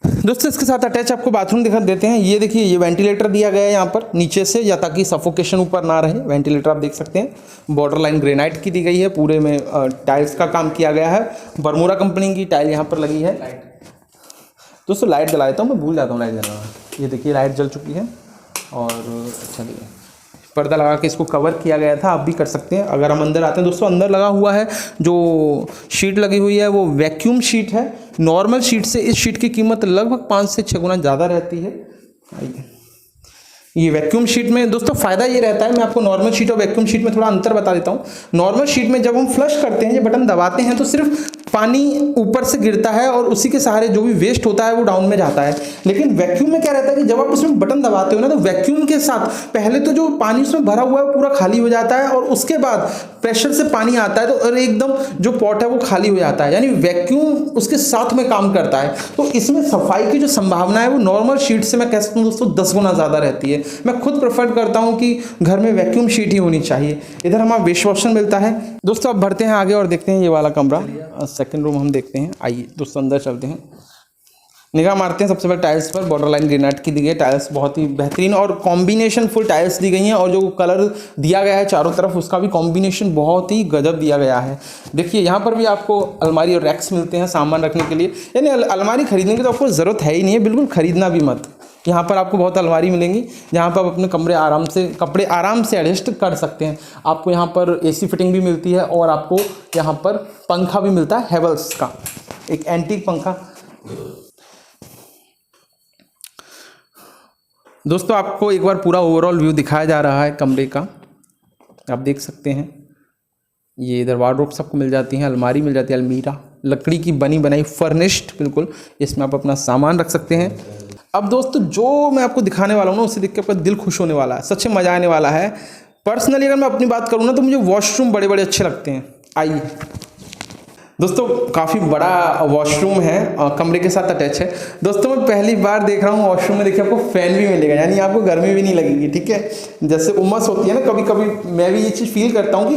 दोस्तों इसके साथ अटैच आपको बाथरूम दिखा देते हैं। ये देखिए ये वेंटिलेटर दिया गया है यहाँ पर नीचे से, या ताकि सफोकेशन ऊपर ना रहे। वेंटिलेटर आप देख सकते हैं, बॉर्डर लाइन ग्रेनाइट की दी गई है, पूरे में टाइल्स का काम किया गया है। बरमूडा कंपनी की टाइल यहाँ पर लगी है। दोस्तों लाइट जला देता हूँ, मैं भूल जाता हूँ लाइट जलाना। ये देखिए लाइट जल चुकी है और चलिए पर्दा लगा के इसको कवर किया गया था, आप भी कर सकते हैं। अगर हम अंदर आते हैं दोस्तों, अंदर लगा हुआ है जो शीट लगी हुई है वो वैक्यूम शीट है। नॉर्मल शीट से इस शीट की कीमत लगभग 5 से 6 गुना ज़्यादा रहती है। ये वैक्यूम शीट में दोस्तों फ़ायदा ये रहता है, मैं आपको नॉर्मल शीट और वैक्यूम शीट में थोड़ा अंतर बता देता हूँ। नॉर्मल शीट में जब हम फ्लश करते हैं, ये बटन दबाते हैं तो सिर्फ पानी ऊपर से गिरता है और उसी के सहारे जो भी वेस्ट होता है वो डाउन में जाता है। लेकिन वैक्यूम में क्या रहता है कि जब आप उसमें बटन दबाते हो ना तो वैक्यूम के साथ पहले तो जो पानी उसमें भरा हुआ है पूरा खाली हो जाता है और उसके बाद प्रेशर से पानी आता है तो एकदम जो पॉट है वो खाली हो जाता है। यानी वैक्यूम उसके साथ में काम करता है। तो इसमें सफाई की जो संभावना है वो नॉर्मल शीट से मैं कह सकता हूँ दोस्तों 10 गुना ज़्यादा रहती है। मैं खुद प्रेफर करता हूँ कि घर में वैक्यूम शीट ही होनी चाहिए। इधर हमारा वेस्ट वॉशन मिलता है। दोस्तों अब बढ़ते हैं आगे और देखते हैं ये वाला कमरा, सेकंड रूम हम देखते हैं। आइए दोस्तों अंदर चलते हैं, निगाह मारते हैं। सबसे पहले टाइल्स पर बॉर्डर लाइन ग्रेनाइट की दी गई है। टाइल्स बहुत ही बेहतरीन और कॉम्बिनेशन फुल टाइल्स दी गई हैं और जो कलर दिया गया है चारों तरफ उसका भी कॉम्बिनेशन बहुत ही गजब दिया गया है। देखिए यहाँ पर भी आपको अलमारी और रैक्स मिलते हैं सामान रखने के लिए। यानी अलमारी खरीदने की तो आपको ज़रूरत है ही नहीं है, बिल्कुल खरीदना भी मत। यहाँ पर आपको बहुत अलमारी मिलेंगी जहाँ पर आप अपने कपड़े आराम से एडजस्ट कर सकते हैं। आपको यहाँ पर एसी फिटिंग भी मिलती है और आपको यहाँ पर पंखा भी मिलता है हेवल्स का, एक एंटीक पंखा। दोस्तों आपको एक बार पूरा ओवरऑल व्यू दिखाया जा रहा है कमरे का, आप देख सकते हैं। ये इधर वार्डरोब सबको मिल जाती हैं, अलमारी मिल जाती है, अलमीरा लकड़ी की बनी बनाई फर्निश्ड बिल्कुल, इसमें आप अपना सामान रख सकते हैं। अब दोस्तों जो मैं आपको दिखाने वाला हूँ ना उसे देख के आपका दिल खुश होने वाला है, सच में मज़ा आने वाला है। पर्सनली अगर मैं अपनी बात करूँ ना तो मुझे वॉशरूम बड़े बड़े अच्छे लगते हैं। आइए दोस्तों काफ़ी बड़ा वॉशरूम है, कमरे के साथ अटैच है। दोस्तों मैं पहली बार देख रहा हूँ वॉशरूम में, देखिए आपको फ़ैन भी मिलेगा, यानी आपको गर्मी भी नहीं लगेगी। ठीक है, जैसे उमस होती है ना कभी कभी, मैं भी ये चीज़ फील करता हूँ कि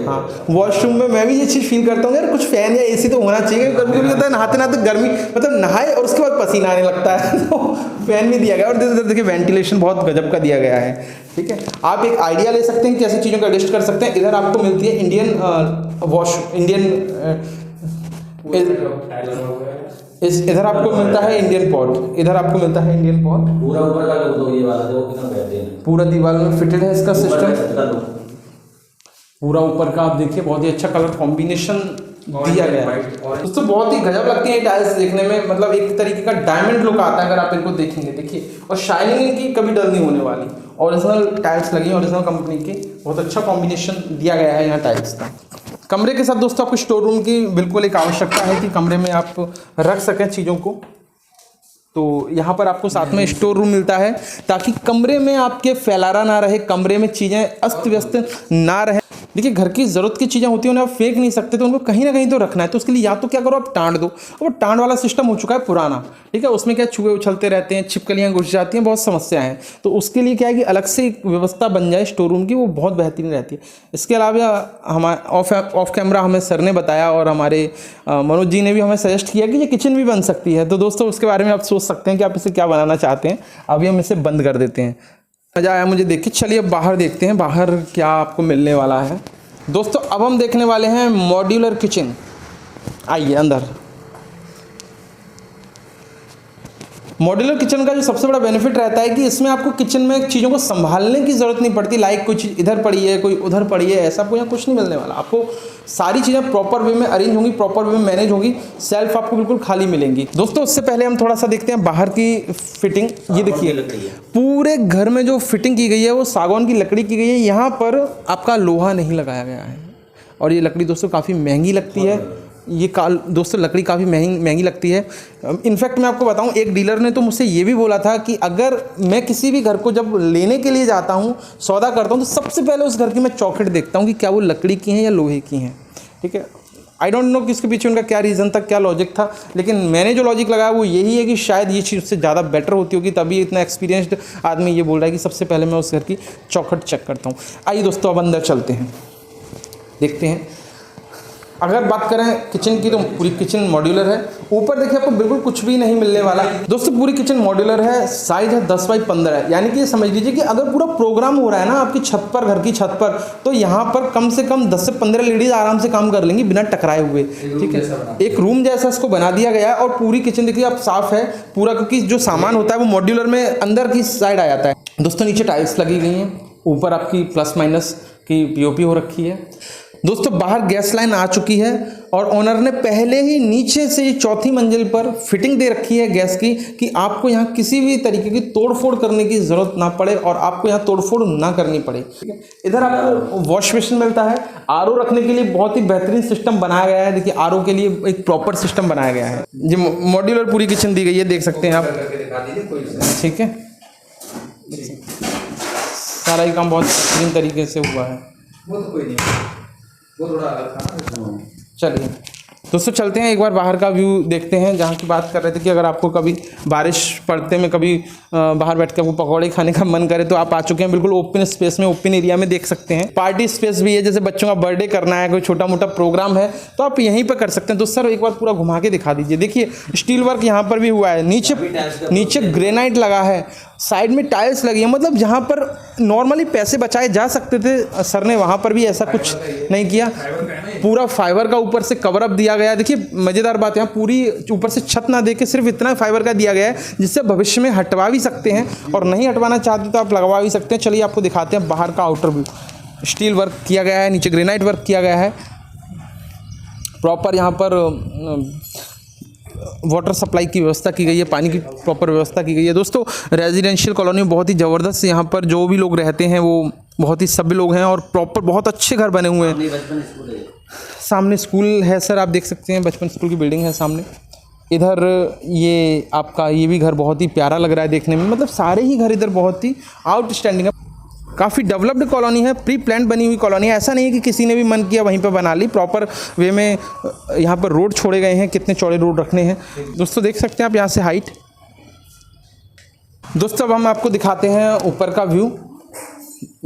हाँ वॉशरूम में मैं भी ये चीज़ फील करता हूँ यार कुछ फ़ैन या एसी तो होना चाहिए। कभी कभी होता है नहाते नहाते गर्मी, मतलब नहाए और उसके बाद पसीना आने लगता है तो फ़ैन भी दिया गया। और देखिए वेंटिलेशन बहुत गजब का दिया गया है। ठीक है, आप एक आइडिया ले सकते हैं कि कैसे चीज़ों को एडजस्ट कर सकते हैं। इधर आपको मिलती है इंडियन इधर आपको मिलता है इंडियन पॉट, इधर आपको मिलता है इंडियन पॉट। पूरा ऊपर का तो ये वाला देखो कितना बेहतरीन है, पूरा दीवार में फिटेड है इसका सिस्टम। पूरा ऊपर का आप देखिए बहुत ही अच्छा कलर कॉम्बिनेशन दिया गया है। दोस्तों बहुत ही गजब लगती है टाइल्स देखने में, मतलब एक तरीके का डायमंड लुक आता है अगर आप इनको देखेंगे। देखिए, और शाइनिंग इनकी कभी डल नहीं होने वाली। ओरिजिनल टाइल्स लगी, ओरिजिनल कंपनी की, बहुत अच्छा कॉम्बिनेशन दिया गया है यहाँ टाइल्स का। कमरे के साथ दोस्तों आपको स्टोर रूम की बिल्कुल एक आवश्यकता है कि कमरे में आप रख सकें चीज़ों को। तो यहाँ पर आपको साथ में स्टोर रूम मिलता है ताकि कमरे में आपके फैलारा ना रहे, कमरे में चीज़ें अस्त व्यस्त ना रहे। देखिए, घर की ज़रूरत की चीज़ें होती हैं, उन्हें आप फेंक नहीं सकते, तो उनको कहीं ना कहीं तो रखना है। तो उसके लिए या तो क्या करो, आप टांड दो। अब वो टांड वाला सिस्टम हो चुका है पुराना, ठीक है, उसमें क्या चूहे उछलते रहते हैं, छिपकलियाँ घुस जाती हैं, बहुत समस्या है। तो उसके लिए क्या है कि अलग से एक व्यवस्था बन जाए स्टोर रूम की, वो बहुत बेहतरीन रहती है। इसके अलावा हमारे ऑफ कैमरा हमें सर ने बताया और हमारे मनोज जी ने भी हमें सजेस्ट किया कि ये किचन भी बन सकती है। तो दोस्तों उसके बारे में आप सोच सकते हैं कि आप इसे क्या बनाना चाहते हैं। अभी हम इसे बंद कर देते हैं। मज़ा आया मुझे देख के। चलिए अब बाहर देखते हैं बाहर क्या आपको मिलने वाला है। दोस्तों अब हम देखने वाले हैं मॉड्यूलर किचन। आइए अंदर। मॉड्यूलर किचन का जो सबसे बड़ा बेनिफिट रहता है कि इसमें आपको किचन में चीज़ों को संभालने की ज़रूरत नहीं पड़ती। लाइक कोई चीज़ इधर पड़ी है, कोई उधर पड़ी है, ऐसा कोई यहाँ कुछ नहीं मिलने वाला। आपको सारी चीज़ें प्रॉपर वे में अरेंज होंगी, प्रॉपर वे में मैनेज होगी। सेल्फ आपको बिल्कुल खाली मिलेंगी। दोस्तों उससे पहले हम थोड़ा सा देखते हैं बाहर की फिटिंग। ये देखिए, पूरे घर में जो फिटिंग की गई है वो सागौन की लकड़ी की गई है। यहाँ पर आपका लोहा नहीं लगाया गया है और ये लकड़ी दोस्तों काफ़ी महंगी लगती है। ये दोस्तों लकड़ी काफ़ी महंगी लगती है। इनफैक्ट मैं आपको बताऊं, एक डीलर ने तो मुझसे ये भी बोला था कि अगर मैं किसी भी घर को जब लेने के लिए जाता हूं, सौदा करता हूं, तो सबसे पहले उस घर की मैं चौखट देखता हूं कि क्या वो लकड़ी की हैं या लोहे की हैं। ठीक है, आई डोंट नो कि इसके पीछे उनका क्या रीज़न था, क्या लॉजिक था, लेकिन मैंने जो लॉजिक लगाया वो यही है कि शायद ये चीज़ उससे ज़्यादा बेटर होती होगी, तभी इतना एक्सपीरियंस्ड आदमी ये बोल रहा है कि सबसे पहले मैं उस घर की चौखट चेक करता हूँ। आइए दोस्तों अब अंदर चलते हैं, देखते हैं। अगर बात करें किचन की तो पूरी किचन मॉड्यूलर है। ऊपर देखिए आपको बिल्कुल कुछ भी नहीं मिलने वाला। दोस्तों पूरी किचन मॉड्यूलर है, साइज है 10x15 है। यानी कि ये समझ लीजिए कि अगर पूरा प्रोग्राम हो रहा है ना आपकी छत पर, घर की छत पर, तो यहाँ पर कम से कम 10 से 15 लेडीज आराम से काम कर लेंगी बिना टकराए हुए। ठीक है, एक रूम जैसा इसको बना दिया गया है। और पूरी किचन देखिए आप साफ है पूरा, क्योंकि जो सामान होता है वो मॉड्यूलर में अंदर की साइड आ जाता है। दोस्तों नीचे टाइल्स लगी गई हैं, ऊपर आपकी प्लस माइनस की पीओपी हो रखी है। दोस्तों बाहर गैस लाइन आ चुकी है और ओनर ने पहले ही नीचे से ये चौथी मंजिल पर फिटिंग दे रखी है गैस की, कि आपको यहाँ किसी भी तरीके की तोड़फोड़ करने की ज़रूरत ना पड़े और आपको यहाँ तोड़फोड़ ना करनी पड़े। ठीक है, इधर आपको वॉश बेसिन मिलता है। आरओ रखने के लिए बहुत ही बेहतरीन सिस्टम बनाया गया है। देखिए आरओ के लिए एक प्रॉपर सिस्टम बनाया गया है। ये मॉड्यूलर पूरी किचन दी गई है, देख सकते हैं आप। ठीक है, सारा ही काम बहुत बेहतरीन तरीके से हुआ है। वो तो कोई नहीं, वो थोड़ा अलग था ना। चलिए दोस्तों चलते हैं, एक बार बाहर का व्यू देखते हैं। जहाँ की बात कर रहे थे कि अगर आपको कभी बारिश पड़ते में कभी बाहर बैठ कर वो पकौड़े खाने का मन करे तो आप आ चुके हैं बिल्कुल ओपन स्पेस में, ओपन एरिया में देख सकते हैं। पार्टी स्पेस भी है, जैसे बच्चों का बर्थडे करना है, कोई छोटा मोटा प्रोग्राम है तो आप यहीं पर कर सकते हैं। तो सर एक बार पूरा घुमा के दिखा दीजिए। देखिए स्टील वर्क यहाँ पर भी हुआ है, नीचे ग्रेनाइट लगा है, साइड में टाइल्स लगी है। मतलब जहाँ पर नॉर्मली पैसे बचाए जा सकते थे सर ने वहाँ पर भी ऐसा कुछ नहीं किया। पूरा फाइबर का ऊपर से कवर अप दिया गया है। देखिए मज़ेदार बात है, यहाँ पूरी ऊपर से छत ना दे के सिर्फ इतना फाइबर का दिया गया है जिससे भविष्य में हटवा भी सकते हैं और नहीं हटवाना चाहते तो आप लगवा भी सकते हैं। चलिए आपको दिखाते हैं बाहर का आउटर व्यू। स्टील वर्क किया गया है, नीचे ग्रेनाइट वर्क किया गया है। प्रॉपर यहाँ पर वाटर सप्लाई की व्यवस्था की गई है, पानी की प्रॉपर व्यवस्था की गई है। दोस्तों रेजिडेंशियल कॉलोनी में बहुत ही ज़बरदस्त, यहाँ पर जो भी लोग रहते हैं वो बहुत ही सभ्य लोग हैं और प्रॉपर बहुत अच्छे घर बने हुए हैं। सामने स्कूल है सर, आप देख सकते हैं बचपन स्कूल की बिल्डिंग है सामने। इधर ये आपका ये भी घर बहुत ही प्यारा लग रहा है देखने में। मतलब सारे ही घर इधर बहुत ही आउटस्टैंडिंग है। काफ़ी डेवलप्ड कॉलोनी है, प्री प्लान बनी हुई कॉलोनी है। ऐसा नहीं है कि किसी ने भी मन किया वहीं पर बना ली, प्रॉपर वे में यहाँ पर रोड छोड़े गए हैं। कितने चौड़े रोड रखने हैं दोस्तों, देख सकते हैं आप यहाँ से हाइट। दोस्तों अब हम आपको दिखाते हैं ऊपर का व्यू,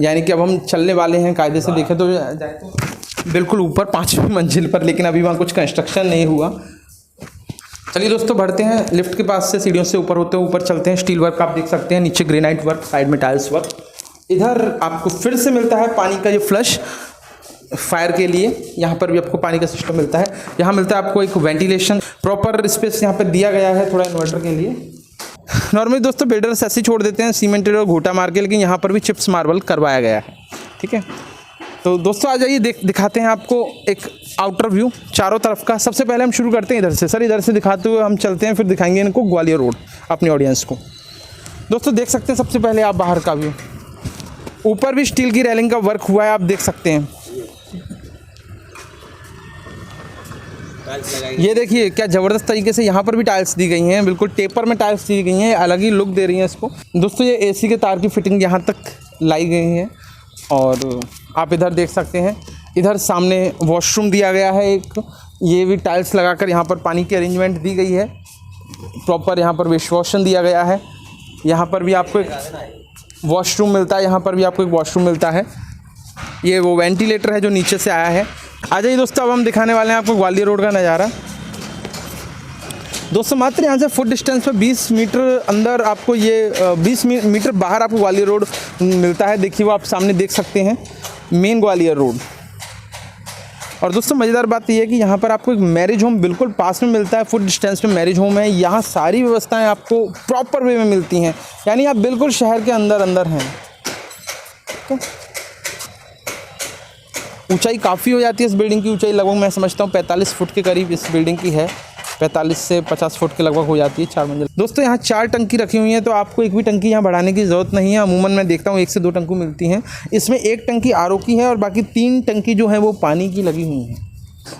यानी कि अब हम चलने वाले हैं। कायदे से देखें तो जाए तो बिल्कुल ऊपर 5वीं मंजिल पर, लेकिन अभी वहाँ कुछ कंस्ट्रक्शन नहीं हुआ। चलिए दोस्तों बढ़ते हैं, लिफ्ट के पास से सीढ़ियों से ऊपर होते हुए ऊपर चलते हैं। स्टील वर्क आप देख सकते हैं, नीचे ग्रेनाइट वर्क, साइड में टाइल्स वर्क। इधर आपको फिर से मिलता है पानी का ये फ्लश फायर के लिए। यहाँ पर भी आपको पानी का सिस्टम मिलता है। यहाँ मिलता है आपको एक वेंटिलेशन, प्रॉपर स्पेस यहाँ पर दिया गया है थोड़ा इन्वर्टर के लिए। नॉर्मली दोस्तों बिल्डर्स ऐसे छोड़ देते हैं सीमेंटेड और घोटा मार के, लेकिन यहाँ पर भी चिप्स मार्बल करवाया गया है। ठीक है, तो दोस्तों आ जाइए दिखाते हैं आपको एक आउटर व्यू चारों तरफ का। सबसे पहले हम शुरू करते हैं इधर से। सर इधर से दिखाते हुए हम चलते हैं, फिर दिखाएंगे इनको ग्वालियर रोड अपनी ऑडियंस को। दोस्तों देख सकते हैं सबसे पहले आप बाहर का व्यू। ऊपर भी स्टील की रेलिंग का वर्क हुआ है, आप देख सकते हैं। ये देखिए क्या ज़बरदस्त तरीके से यहाँ पर भी टाइल्स दी गई हैं, बिल्कुल टेपर में टाइल्स दी गई हैं, अलग ही लुक दे रही हैं इसको। दोस्तों ये एसी के तार की फिटिंग यहाँ तक लाई गई है और आप इधर देख सकते हैं। इधर सामने वॉशरूम दिया गया है एक, ये भी टाइल्स लगाकर यहाँ पर पानी की अरेंजमेंट दी गई है। प्रॉपर यहाँ पर वेस्ट वॉशन दिया गया है। यहाँ पर भी आपको एक वॉशरूम मिलता है, यहाँ पर भी आपको एक वॉशरूम मिलता है। ये वो वेंटिलेटर है जो नीचे से आया है। आ जाइए दोस्तों, अब हम दिखाने वाले हैं आपको ग्वालियर रोड का नज़ारा। दोस्तों मात्र यहाँ से फुट डिस्टेंस पे 20 मीटर अंदर आपको ये 20 मीटर बाहर आपको ग्वालियर रोड मिलता है। देखिए वो आप सामने देख सकते हैं मेन ग्वालियर रोड। और दोस्तों मज़ेदार बात यह है कि यहाँ पर आपको एक मैरिज होम बिल्कुल पास में मिलता है। फुट डिस्टेंस पे मैरिज होम है। यहाँ सारी व्यवस्थाएं आपको प्रॉपर वे में मिलती हैं, यानी आप बिल्कुल शहर के अंदर हैं। तो ऊंचाई काफ़ी हो जाती है इस बिल्डिंग की। ऊंचाई लगभग मैं समझता हूँ 45 फुट के करीब इस बिल्डिंग की है। 45 से 50 फुट के लगभग हो जाती है 4 मंजिल। दोस्तों यहाँ 4 टंकी रखी हुई हैं, तो आपको एक भी टंकी यहाँ बढ़ाने की ज़रूरत नहीं है। अमूमन मैं देखता हूँ 1 से 2 टंकी मिलती हैं। इसमें 1 टंकी आरओ की है और बाकी 3 टंकी जो है वो पानी की लगी हुई हैं।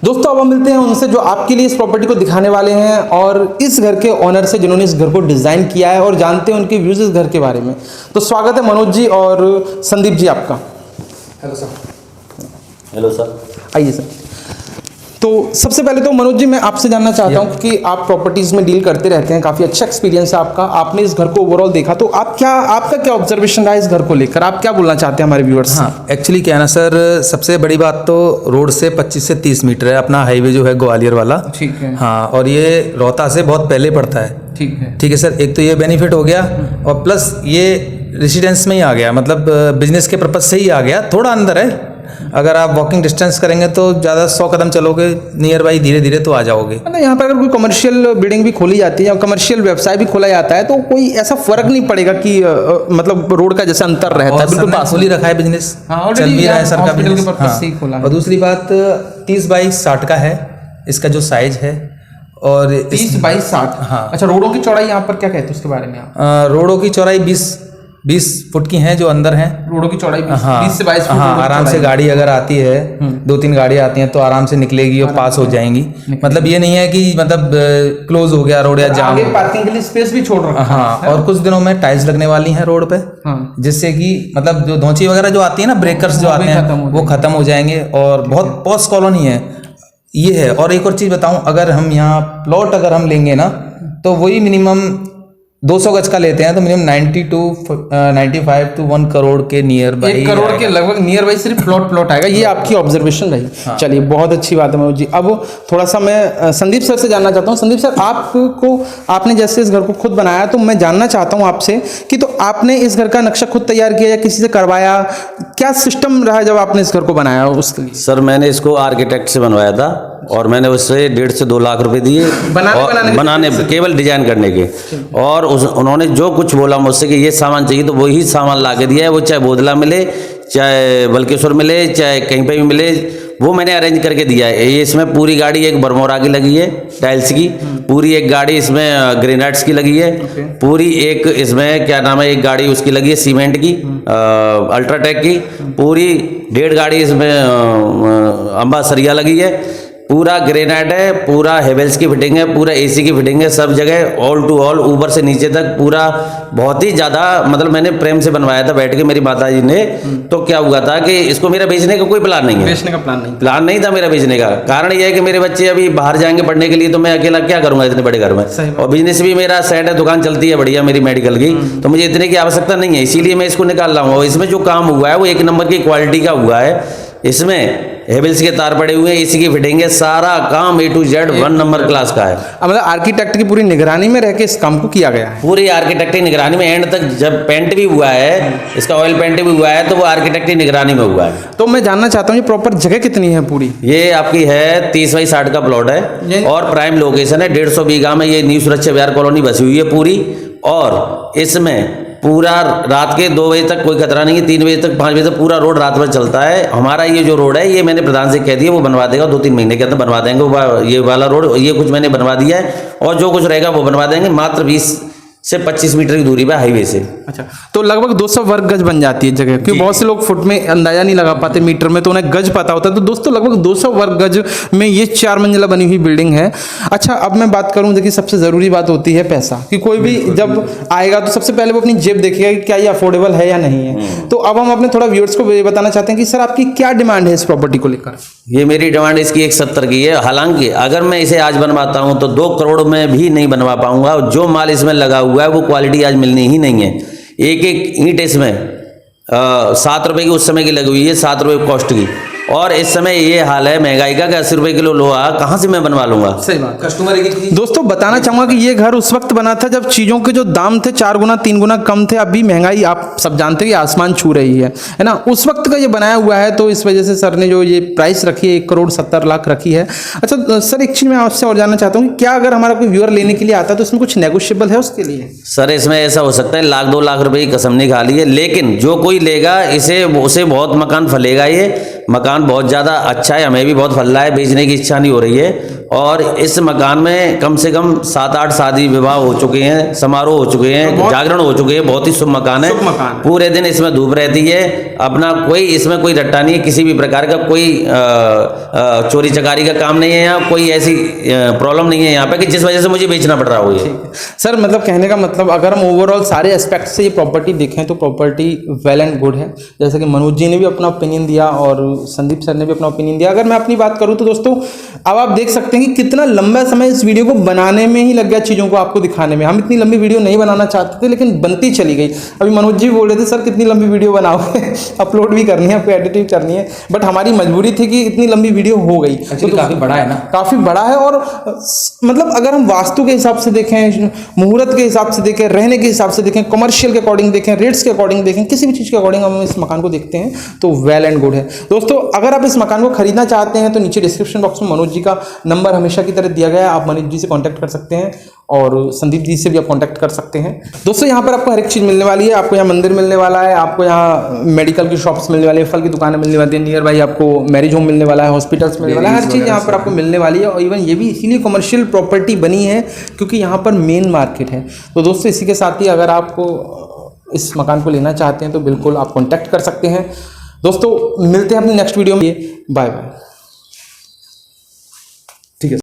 दोस्तों अब हम मिलते हैं उनसे जो आपके लिए इस प्रॉपर्टी को दिखाने वाले हैं और इस घर के ओनर से जिन्होंने इस घर को डिज़ाइन किया है, और जानते हैं उनके व्यूज़ इस घर के बारे में। तो स्वागत है मनोज जी और संदीप जी आपका। Hello sir. Hello sir. आइए सर। तो सबसे पहले तो मनोज जी मैं आपसे जानना चाहता हूँ कि आप प्रॉपर्टीज़ में डील करते रहते हैं, काफ़ी अच्छा एक्सपीरियंस है आपका, आपने इस घर को ओवरऑल देखा, तो आपका क्या ऑब्जर्वेशन रहा इस घर को लेकर? आप क्या बोलना चाहते हैं हमारे व्यूअर्स? हाँ, एक्चुअली क्या है ना सर, सबसे बड़ी बात तो रोड से 25 से 30 मीटर है अपना हाईवे जो है ग्वालियर वाला। ठीक है। हाँ, और ये रोहतास से बहुत पहले पड़ता है। ठीक है। ठीक है सर, एक तो ये बेनिफिट हो गया और प्लस ये रेसिडेंस में ही आ गया, मतलब बिजनेस के पर्पज से ही आ गया। थोड़ा अंदर है, अगर आप वॉकिंग डिस्टेंस करेंगे तो ज़्यादा 100 कदम चलोगे नियर बाई, धीरे धीरे तो आ जाओगे। मतलब यहाँ पर अगर कोई कमर्शियल बिल्डिंग भी खोली जाती है या कमर्शियल व्यवसाय भी खोला जाता है तो कोई ऐसा फर्क नहीं पड़ेगा कि मतलब रोड का जैसा अंतर रहता है, बिल्कुल पास खोल ही रखा है बिजनेस, चल भी रहा है सर का बिजनेस। हाँ। और दूसरी बात 30 बाई 60 का है इसका जो साइज है, और 30 बाई 60। हाँ। अच्छा, रोडों की चौड़ाई यहाँ पर क्या कहते हैं उसके बारे में आप? रोडों की चौड़ाई 20 फुट की हैं जो अंदर हैं। रोडों की चौड़ाई 20 हाँ, 20 से 22 फुट। हाँ, आराम से गाड़ी अगर आती है, 2-3 गाड़ी आती हैं तो आराम से निकलेगी और पास हो जाएंगी। मतलब ये नहीं है कि मतलब क्लोज हो गया रोड या जाम। आगे पार्किंग के लिए स्पेस भी छोड़ रखा है। हाँ, और कुछ दिनों में टाइल्स लगने वाली हैं रोड पे, जिससे कि मतलब जो धोंची वगैरह जो आती है ना, ब्रेकर्स जो आते हैं वो खत्म हो जाएंगे। और बहुत पॉश कॉलोनी है ये है। और एक और चीज़ बताऊं, अगर हम यहाँ प्लॉट अगर हम लेंगे ना तो वही मिनिमम 200 गज का लेते हैं तो मिनिमम 95 टू 1 करोड़ के नियर बाई, 1 करोड़ के लगभग नियर बाई सिर्फ प्लॉट आएगा। ये आपकी ऑब्जर्वेशन रही। हाँ। चलिए बहुत अच्छी बात है मनोज जी। अब थोड़ा सा मैं संदीप सर से जानना चाहता हूँ। संदीप सर, आपने जैसे इस घर को खुद बनाया, तो मैं जानना चाहता हूँ आपसे कि तो आपने इस घर का नक्शा खुद तैयार किया या किसी से करवाया? क्या सिस्टम रहा जब आपने इस घर को बनाया उसके लिए? सर मैंने इसको आर्किटेक्ट से बनवाया था और मैंने उससे 1.5 से 2 लाख रुपए दिए बनाने केवल डिजाइन करने के। और उन्होंने जो कुछ बोला मुझसे कि ये सामान चाहिए तो वही सामान ला के दिया है। वो चाहे बोधला मिले, चाहे बल्केश्वर मिले, चाहे कहीं पे भी मिले, वो मैंने अरेंज करके दिया है। ये इसमें पूरी गाड़ी एक बरमोरा की लगी है टाइल्स की, पूरी एक गाड़ी इसमें ग्रेनाइट्स की लगी है, पूरी एक इसमें क्या नाम है एक गाड़ी उसकी लगी है सीमेंट की, अल्ट्राटेक की, पूरी 1.5 गाड़ी इसमें अंबा सरिया लगी है, पूरा ग्रेनाइट है, पूरा हेवेल्स की फिटिंग है, पूरा एसी की फिटिंग है, सब जगह ऑल टू ऑल ऊपर से नीचे तक पूरा बहुत ही ज़्यादा मतलब मैंने प्रेम से बनवाया था बैठ के मेरी माता जी ने। तो क्या हुआ था कि इसको मेरा बेचने का कोई प्लान नहीं है, बेचने का प्लान नहीं था मेरा बेचने का। कारण यह है कि मेरे बच्चे अभी बाहर जाएंगे पढ़ने के लिए, तो मैं अकेला क्या करूंगा इतने बड़े घर में, और बिजनेस भी मेरा सेट है, दुकान चलती है बढ़िया मेरी मेडिकल की, तो मुझे इतने की आवश्यकता नहीं है, इसीलिए मैं इसको निकाल रहा हूँ। और इसमें जो काम हुआ है वो 1 नंबर की क्वालिटी का हुआ है। इसमें हेवेल्स के तार पड़े हुए हैं, इसी की फिटिंग है, सारा काम A to Z 1 number class का है। मतलब आर्किटेक्ट की पूरी निगरानी में रह के इस काम को किया गया है। पूरी आर्किटेक्ट की निगरानी में, एंड तक जब पेंट भी हुआ है, इसका ऑयल पेंट भी हुआ है, तो वो आर्किटेक्ट की निगरानी में हुआ है। तो मैं जानना चाहता हूँ ये प्रॉपर जगह कितनी है पूरी? ये आपकी है 30 बाई 60 का प्लॉट है और प्राइम लोकेशन है। 150 बीघा में ये न्यू सुरक्षा विहार कॉलोनी बसी हुई है पूरी। और इसमें पूरा रात के 2 बजे तक कोई खतरा नहीं है, 3 बजे तक 5 बजे तक पूरा रोड रात भर चलता है। हमारा ये जो रोड है ये मैंने प्रधान से कह दिया, वो बनवा देगा 2-3 महीने के अंदर बनवा देंगे। ये वाला रोड ये कुछ मैंने बनवा दिया है और जो कुछ रहेगा वो बनवा देंगे। मात्र 20 से 25 मीटर की दूरी पे हाईवे से। अच्छा, तो लगभग 200 वर्ग गज बन जाती है जगह, क्योंकि बहुत से लोग फुट में अंदाजा नहीं लगा पाते, मीटर में तो उन्हें गज पता होता है। तो दोस्तों लगभग 200 वर्ग गज में ये 4 मंजिला बनी हुई बिल्डिंग है। अच्छा, अब मैं बात करूं, देखिए सबसे ज़रूरी बात होती है पैसा, कि कोई भी जब आएगा तो सबसे पहले वो अपनी जेब देखेगा कि क्या ये अफोर्डेबल है या नहीं है। तो अब हम अपने थोड़ा व्यूअर्स को ये बताना चाहते हैं कि सर आपकी क्या डिमांड है इस प्रॉपर्टी को लेकर। ये मेरी डिमांड इसकी 170 की है। हालांकि अगर मैं इसे आज बनवाता हूं तो 2 करोड़ में भी नहीं बनवा पाऊंगा। जो माल इसमें लगा हुआ है वो क्वालिटी आज मिलनी ही नहीं है। एक ईंट इसमें 7 रुपए की उस समय की लगी हुई है, 7 रुपए कॉस्ट की। और इस समय ये हाल है महंगाई का कि 80 रुपए किलो लोहा कहाँ से मैं बनवा लूंगा। सही बात। कस्टमर दोस्तों बताना चाहूंगा कि ये घर उस वक्त बना था जब चीजों के जो दाम थे 4 गुना 3 गुना कम थे। अभी महंगाई आप सब जानते हैं कि आसमान छू रही है ना। उस वक्त का ये बनाया हुआ है, तो इस वजह से सर ने जो ये प्राइस रखी है 1 करोड़ 70 लाख रखी है। अच्छा सर, एक चीज मैं आपसे और जानना चाहता हूँ कि क्या अगर हमारा कोई व्यूअर लेने के लिए आता है तो इसमें कुछ नेगोशिएबल है उसके लिए? सर इसमें ऐसा हो सकता है 1-2 लाख रुपए की कसम नहीं खा ली है, लेकिन जो कोई लेगा उसे बहुत मकान फलेगा। ये मकान बहुत ज़्यादा अच्छा है, हमें भी बहुत फल रहा है, बेचने की इच्छा नहीं हो रही है। और इस मकान में कम से कम 7-8 शादी विवाह हो चुके हैं, समारोह हो चुके हैं, जागरण हो चुके हैं। बहुत ही शुभ मकान है। पूरे दिन इसमें धूप रहती है। अपना कोई इसमें कोई रट्टा नहीं है, किसी भी प्रकार का कोई चोरी चकारी का काम नहीं है यहाँ, कोई ऐसी प्रॉब्लम नहीं है यहाँ पे कि जिस वजह से मुझे बेचना पड़ रहा हो। ये सर मतलब कहने का मतलब अगर हम ओवरऑल सारे एस्पेक्ट से ये प्रॉपर्टी देखें तो प्रॉपर्टी वेल एंड गुड है। जैसे कि मनोज जी ने भी अपना ओपिनियन दिया और संदीप सर ने भी अपना ओपिनियन दिया। अगर मैं अपनी बात करूं तो दोस्तों अब आप देख सकते हैं कि कितना लंबा समय इस वीडियो को बनाने में ही लग गया, चीज़ों को आपको दिखाने में। हम इतनी लंबी वीडियो नहीं बनाना चाहते थे लेकिन बनती चली गई। अभी मनोज जी बोल रहे थे सर कितनी लंबी वीडियो बनाओगे, अपलोड भी करनी है, आपको एडिट भी करनी है, बट हमारी मजबूरी थी कि इतनी लंबी वीडियो हो गई। तो काफ़ी बड़ा है ना, काफ़ी बड़ा है। और मतलब अगर हम वास्तु के हिसाब से देखें, मुहूर्त के हिसाब से देखें, रहने के हिसाब से देखें, कमर्शियल के अकॉर्डिंग देखें, रेट्स के अकॉर्डिंग देखें, किसी भी चीज़ के अकॉर्डिंग हम इस मकान को देखते हैं तो वेल एंड गुड है। दोस्तों अगर आप इस मकान को खरीदना चाहते हैं तो नीचे डिस्क्रिप्शन बॉक्स में मनोज जी का नंबर हमेशा की तरह दिया गया है, आप मनोज जी से कांटेक्ट कर सकते हैं और संदीप जी से भी आप कांटेक्ट कर सकते हैं। दोस्तों यहाँ पर आपको हर एक चीज़ मिलने वाली है। आपको यहाँ मंदिर मिलने वाला है, आपको यहाँ मेडिकल की शॉप्स मिलने वाली है, फल की दुकानें मिलने वाली है, नियर बाई आपको मैरिज होम मिलने वाला है, हॉस्पिटल्स मिलने वाला है, हर चीज़ यहाँ पर आपको मिलने वाली है। और इवन ये भी इसीलिए कमर्शियल प्रॉपर्टी बनी है क्योंकि यहाँ पर मेन मार्केट है। तो दोस्तों इसी के साथ ही अगर आपको इस मकान को लेना चाहते हैं तो बिल्कुल आप कॉन्टैक्ट कर सकते हैं। दोस्तों मिलते हैं अपनी नेक्स्ट वीडियो में। Bye bye.